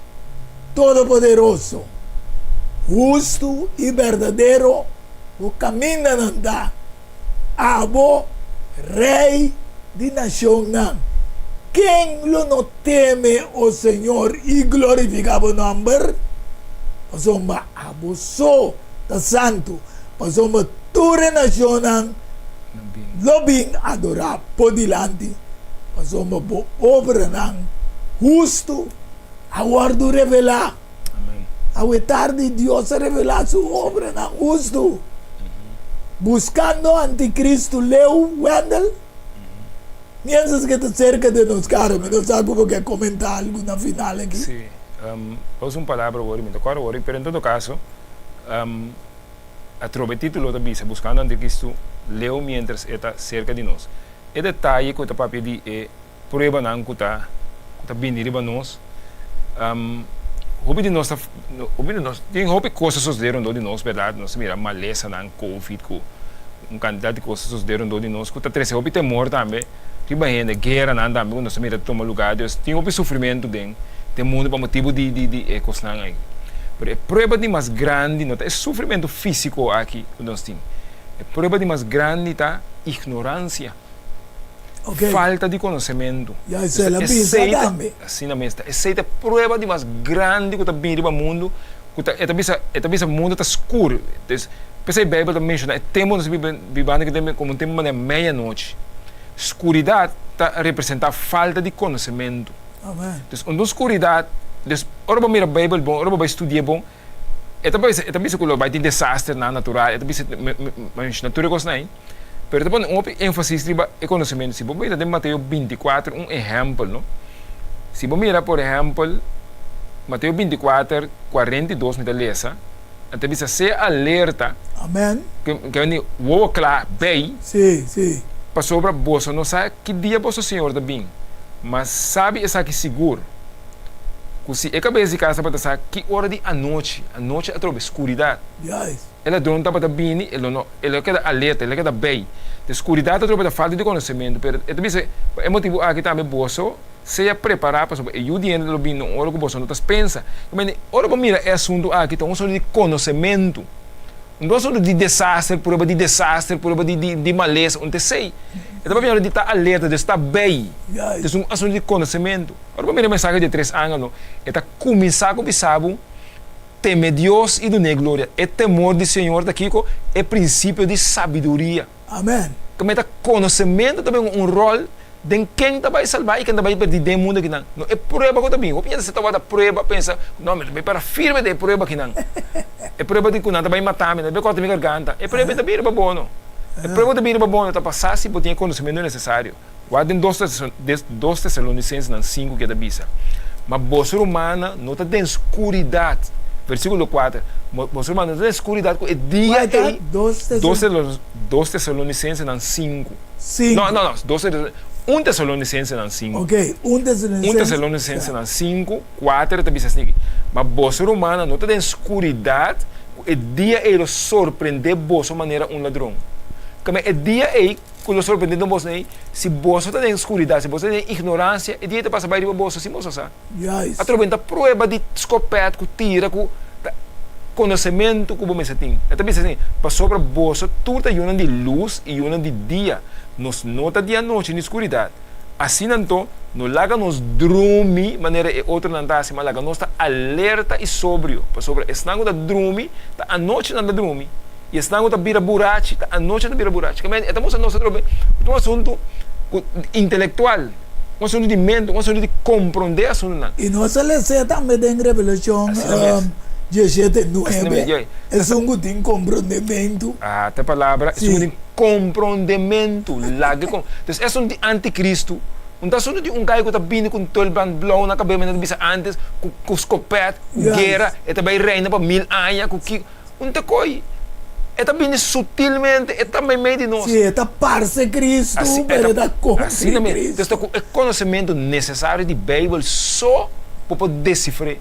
Todopoderoso, justo y verdadero, o camina nanta, abo, Rey de nación nan. ¿Quién lo no teme, oh Señor, y glorifica tu nombre? Pasomba abuso ta santo, pasomba tu nación nan, lo bien adorar por delante Pasomba po obra ng justo aguardo revelar. Amém. Awe tarde Dios revelar su obra ng justo. Buscando anticristo Leo Wendell. Piensas que está cerca de nos, cara, me não sabe porque comentar algo na final aqui. Sí. Uso uma palavra agora, me tocaram agora, pero em todo caso, a trove título da bisa, buscando anticristo Leo mientras está cerca de nós. E detalhe que o papi di é prueba não que está vindo para nós. Houve de nós, tem houve coisas sucederam de nós, verdade? Nós mira maleza na Covid, com quantidade de coisas sucederam de nós, que está trazendo houve temor também, que vai ainda guerra não também, nós mira toma lugar, Deus tem houve sofrimento dentro, tem mundo para motivo de coisas não aí. Mas a prova de mais grande não é sofrimento físico aqui que nós temos. A prova de mais grande tá ignorância. Okay. Falta de conhecimento. E aí você pensa também. Assim na mesa. Essa é a prova de mais grande que está vindo para o mundo. Que o mundo está escuro. Pensa a Bíblia também menciona. Temos vivendo que tem como um tempo de meia-noite. Escuridade está a representar falta de conhecimento. Amém. Então, escuridade, ora para mirar a Bíblia bom, ora para estudar bom. É também que vai ter desastre na natural. É também mas natura coisa não. Pero depois um ênfase no conhecimento. Se você mira em Mateus 24, um exemplo, não? Se você mira, por exemplo, Mateus 24, 42, me dá lesa, até bisa ser alerta. Amém. Que vem o claro, bem. Sim. Para sobre você, não sabe que dia você Senhor está bem, mas sabe essa que seguro. Se é cabeça de casa para saber que hora de a noite é trouxe escuridade. Yes. Ela não está para bem, ela queda alerta, ela queda bem. A escuridade é trouxe falta de conhecimento, mas é motivo aqui também você seja preparado para saber. E o dinheiro do bem, não hora que você não está pensa. Mas hora que mira é assunto aqui, então um assunto de conhecimento. Não é assunto de desastre, prova de maleza, não sei. Então, para de estar alerta, de estar bem. Yes. É um assunto de conhecimento. Agora, para mim, a mensagem de 3 anos é começar com o bisabo, temer Deus e do glória. É temor do Senhor daqui, é princípio de sabedoria. Amém. Como é conhecimento também um rol de quem vai salvar e quem vai perder do mundo aqui não. É prova que também. Eu penso que você está prova, pensa, não, mas para firme de prova aqui não. É prova de que não vai matar, não vai cortar minha garganta. É prova de vir para bom. É prova de vir para bom, está passar se você tem conhecimento necessário. Guardem 2 Tessalonicenses 5 que é da bisa. Mas você humana não está em escuridade. Versículo 4. Você humana não está em escuridade. É dia aí. 2 Tessalonicenses 5. Não. 1 Tessalonicenses 5. Ok, 1 Tessalonicenses 5, 4 está bisa assim. Mas você humana não está em escuridade. É dia ele surpreender você maneira um ladrão. Como é dia aí que ele surpreender você, se você está em escuridade, se você tem ignorância, é dia que passa para você, se você sabe. Yes. Através da prova de escopeta, com tira, com conhecimento que você tem. É também assim, para sobre você, tudo é uma de luz e uma de dia. Nos nota dia noite na escuridade. Assim então, não laga nos dormir, maneira é outra não está assim, mas laga nós está alerta e sóbrio. Para sobre, estando da dormir, tá a noite não da dormir. E estando da bira burachi, tá a noite não bira burachi. Estamos a nossa trobe, um assunto intelectual, um assunto de mente, um assunto de compreender assunto não. E nós lemos também em Revelação 17:9. É um de compreendimento. Ah, a palavra é um de compreendimento. Então, é um de anticristo. Não assunto de cara que está vindo com todo o brand blow na cabeça, não bisa antes, com escopeta, com guerra, e também reina para 1000 anos, com que não tem coisa. É também sutilmente, é também meio de nós. Sim, é parce Cristo, mas é contra Cristo. Então, é conhecimento necessário de Bíblia só para poder decifrar.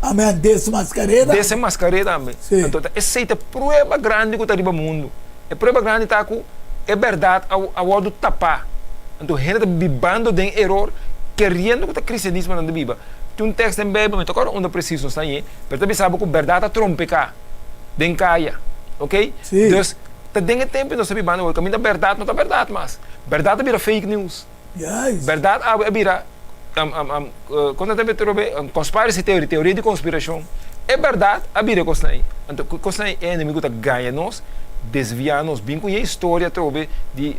Amém, desmascarada. Desmascarada, amém. Então, essa é a prova grande que está no mundo. A prova grande está com é verdade ao lado tapar. Então, a gente está vivendo de erro, querendo que o cristianismo não viva. Tem um texto em Bíblia, mas agora onde preciso estar aí, mas também sabe que a verdade está trompecar, de caia, ok? Sim. Então, está dentro do tempo, nós estamos vivendo, o caminho da verdade não está verdade, mas verdade vira fake news. Yes. Verdade vira quando tem conspiracy theory, teoria de conspiração. É verdade, vira coisa aí. Então, coisa aí é inimigo que ganha nós, desviar nós, bem com a história, de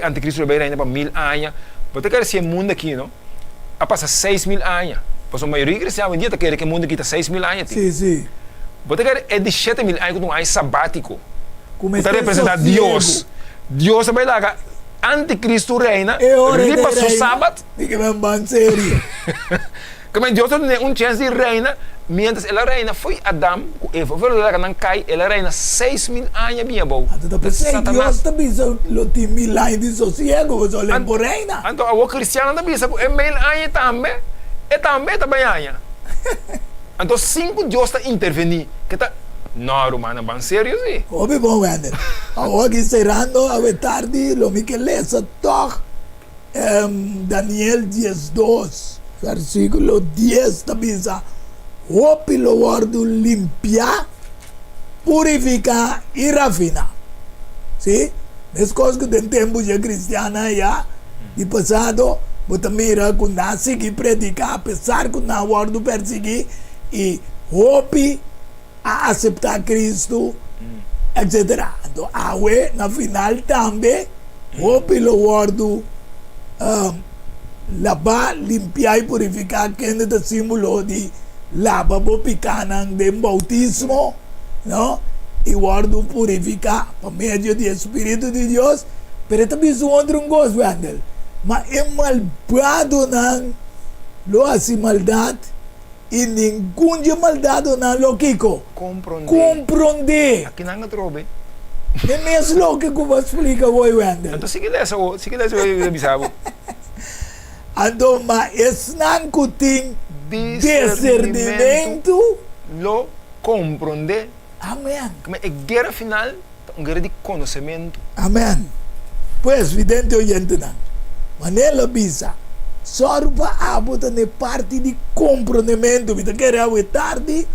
anticristo vai reinar para 1000 anos, Você quer ser mundo aqui, não? A passar 6.000 anos. Pois a maioria cristã hoje em dia quer que o mundo aqui está 6.000 anos. Sim. Você quer é de 7.000 anos com um ano sabático. Como Você representa Deus. Deus vai lá, anticristo reina, riba seu sábado. Fique bem sério. Como Deus tem chance de reina, mientras ela reina, foi Adão, Eva, foi lá que cai, ela reina 6.000 anos bem bom. Então, Deus também lo tem 1.000 anos de sossego, você olha por reina. Então, o cristiano também sabe, é 1.000 anos também, e também anos. Então, 5 Deus está intervenindo, que está... Não, Romana, bem sério, sim. Como bom, Wander. Agora, encerrando, a tarde, lo que lesa toch, Daniel 10:2, versículo 10, também diz, hopi lo guardo limpiar, purificar e rafinar. Sim? As coisas que tem tempo já cristiana, já, de passado, você mira com nasce que predicar, apesar que não guardo perseguir, e hopi, a aceitar Cristo, etc. Então, na final também, o pelo guardo lavar, limpar e purificar, que é o símbolo de lavar o picana de bautismo, não? E guardo purificar por meio do Espírito de Deus, mas também é outro gosto, Wendel. Mas é malvado, não? Lo hace maldade. E nenhum de maldade não lo Kiko. Compreender. Aqui não é trobe. É mesmo que eu vou explicar hoje, Wendel. Então, se quiser, eu avisava. Então, mas não que tem discernimento. Lo compreender. Amém. Como é guerra final, uma guerra de conhecimento. Amém. Pois, vidente oyente não. Manela bisa. Sorba abuta ne parte de compreendimento. Vida que era tarde,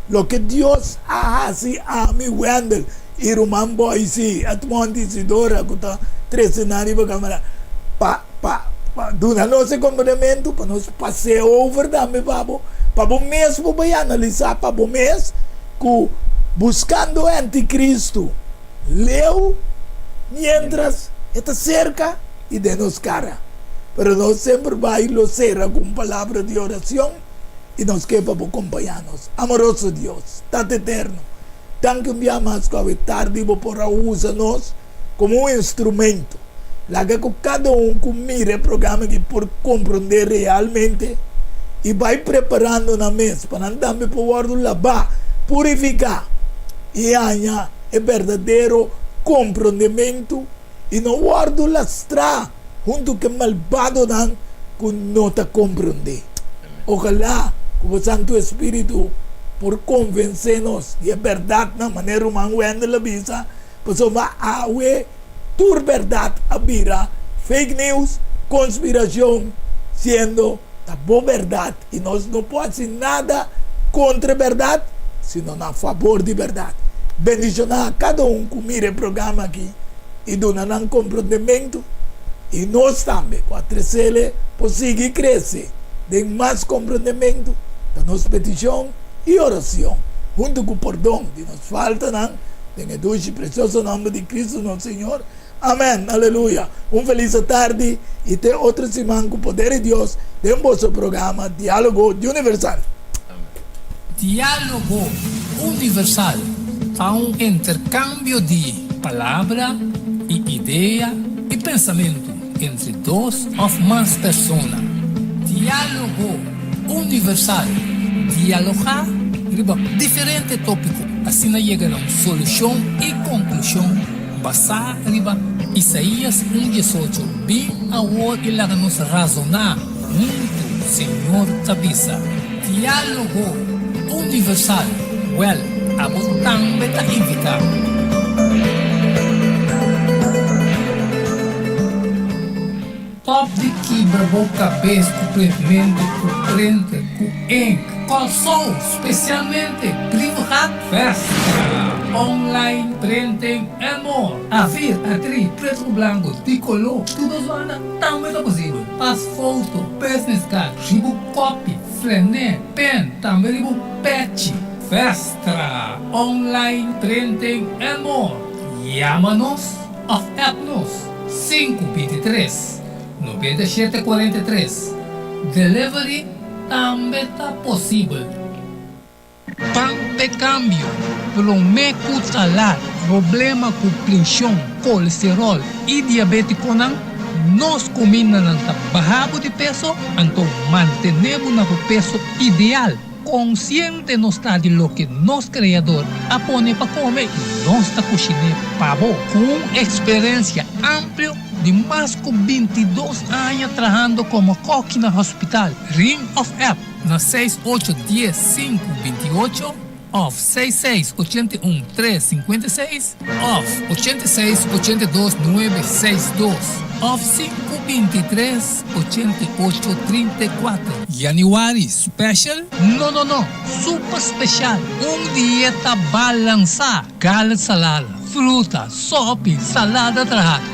lo que Dios hace a mi Wendel. E Roman boy si, at monti si Dora, kuta 3 cenários para câmera. Duna nosso compreendimento, para nós passar over também, babo. Para o mesmo vai analisar, para o mesmo, que buscando anticristo, leu, mientras está cerca e de nos cara. Pero nós sempre vai lo será com palavra de oração e nos quepa para acompanhar-nos. Amoroso Deus, Tata eterno, tanto enviamos que a tarde por usa-nos como instrumento. Lá que cada que mire o programa que por compreender realmente e vai preparando na mesa para andar para o guardo lavar, purificar e ganhar o verdadeiro compreendimento e não guardo lastrar junto que malvado não que não te compreender. Ojalá que o Santo Espírito por convencer-nos de verdade na maneira humana de la vida, pois a tur verdade a vira fake news, conspiração, sendo a boa verdade e nós não podemos fazer nada contra a verdade, senão a favor de verdade. Bendição a cada que mira o programa aqui e dá um compreendimento. E nós também, com a terceira, conseguir crescer, ter mais compreendimento da nossa petição e oração, junto com o perdão que nos falta, em o doce e precioso nome de Cristo, nosso Senhor. Amém, aleluia. Feliz tarde e até outra semana com o poder de Deus, de vosso programa Diálogo Universal. Diálogo Universal há intercâmbio de palavra e ideia e pensamento entre duas ou mais pessoas. Diálogo universal. Dialogar sobre diferentes tópicos. Assim chega a uma solução e conclusão basada em Isaías 1:18. Bem a hora que lá nos razonar muito, Senhor Tabisa. Diálogo universal. Well, a botão beta invitado. Topic que bravou cabeça completamente com frente com ink. Calçou especialmente Privado Festa. Online printing amor. A vir a tri preto branco de color. Tudo zona também é possível. As foto, business card, ribo copy, flané, pen, também ribo patch. Festa. Online printing amor. Llama-nos ou app-nos 523 9743. Delivery também está possível. Pan de cambio, prometo talar, problema com pressão, colesterol e diabetes não, nós combinamos bajamos de peso, então mantenemos o peso ideal. Consciente não está de lo que nosso criador apone para comer e nós está cozinhando pavo com experiência ampla de mais de 22 anos trabalhando como coque no hospital. Ring of App na 6810-528 of 6681-356 of 8682-962 of 523-8834. January Special? No. Super Special. Dieta balançada. Carne salada, fruta, sopa, salada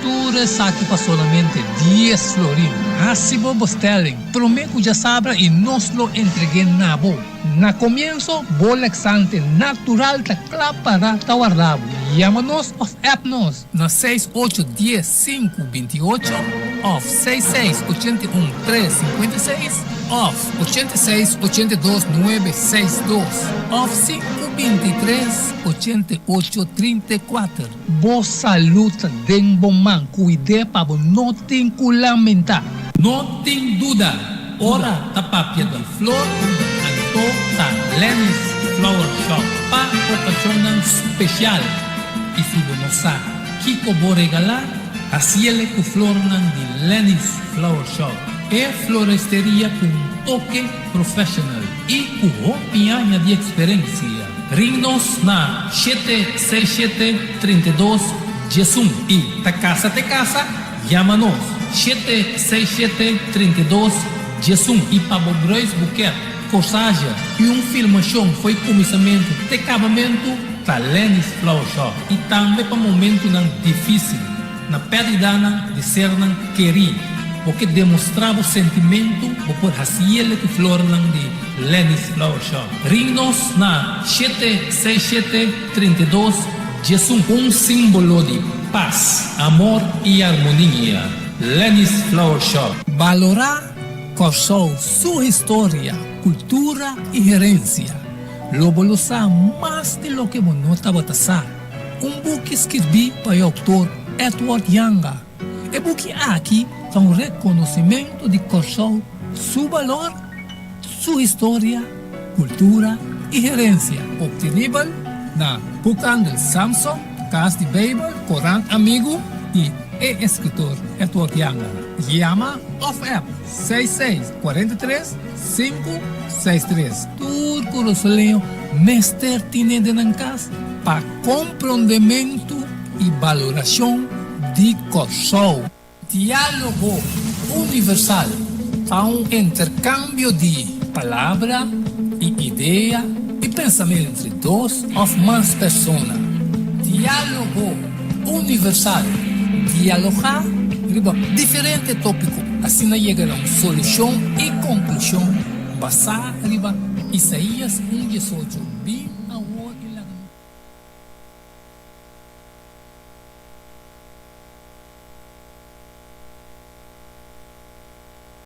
tudo isso aqui para solamente 10 florins. Assim vos telling. Prometo já sabe e nós lo entreguei na boa. Na comienzo, bolexante natural ta para tawarlabo. Llama-nos of app-nos na 6810-528 of 6681-356 of 8682-962 of 523-8834. Boa saúde den bom man, cuide para não tem que lamentar. Não tem dúvida, ora tapapia de flor, anto ta Lenny's Flower Shop para ocasião especial. E se você não sabe o que vou regalar, assim com flor de Lenny's Flower Shop. É floresteria com toque profissional e com opinião de experiência. Ring-nos na 767-32 Jesum e ta casa, llama-nos 767-32 Jesum e para o Grois Buquet, corsagem e filmação foi começamento de acabamento da Lenny's Flower Shop e também para momento difícil na perda de ser querido, porque demonstrava o sentimento por fazer que flor de Lenny's Flower Shop. Ring-nos na 767-32 Jesum, símbolo de paz, amor e harmonia. Lenny's Flower Shop. Valorar corsou sua história, cultura e herência. Lobo lo sabe mais de lo que não estava a saber. Book escrevi para o autor Edward Younger. E book aqui é reconhecimento de corsou, seu valor, sua história, cultura e herência. Obtenível na Bookhandel Samson, Casa de Bible, Coran Amigo e escritor Edward Younger. Llama of App 6643-563. Turco Rosoleo, mestre tinente na casa para compreendimento e valoração de corsou. Diálogo universal para intercâmbio de palavra e ideia e pensamento entre duas ou mais pessoas. Diálogo universal. Dialogar diferente tópico, assim chegará a solução e conclusão basada em Isaías 1:18.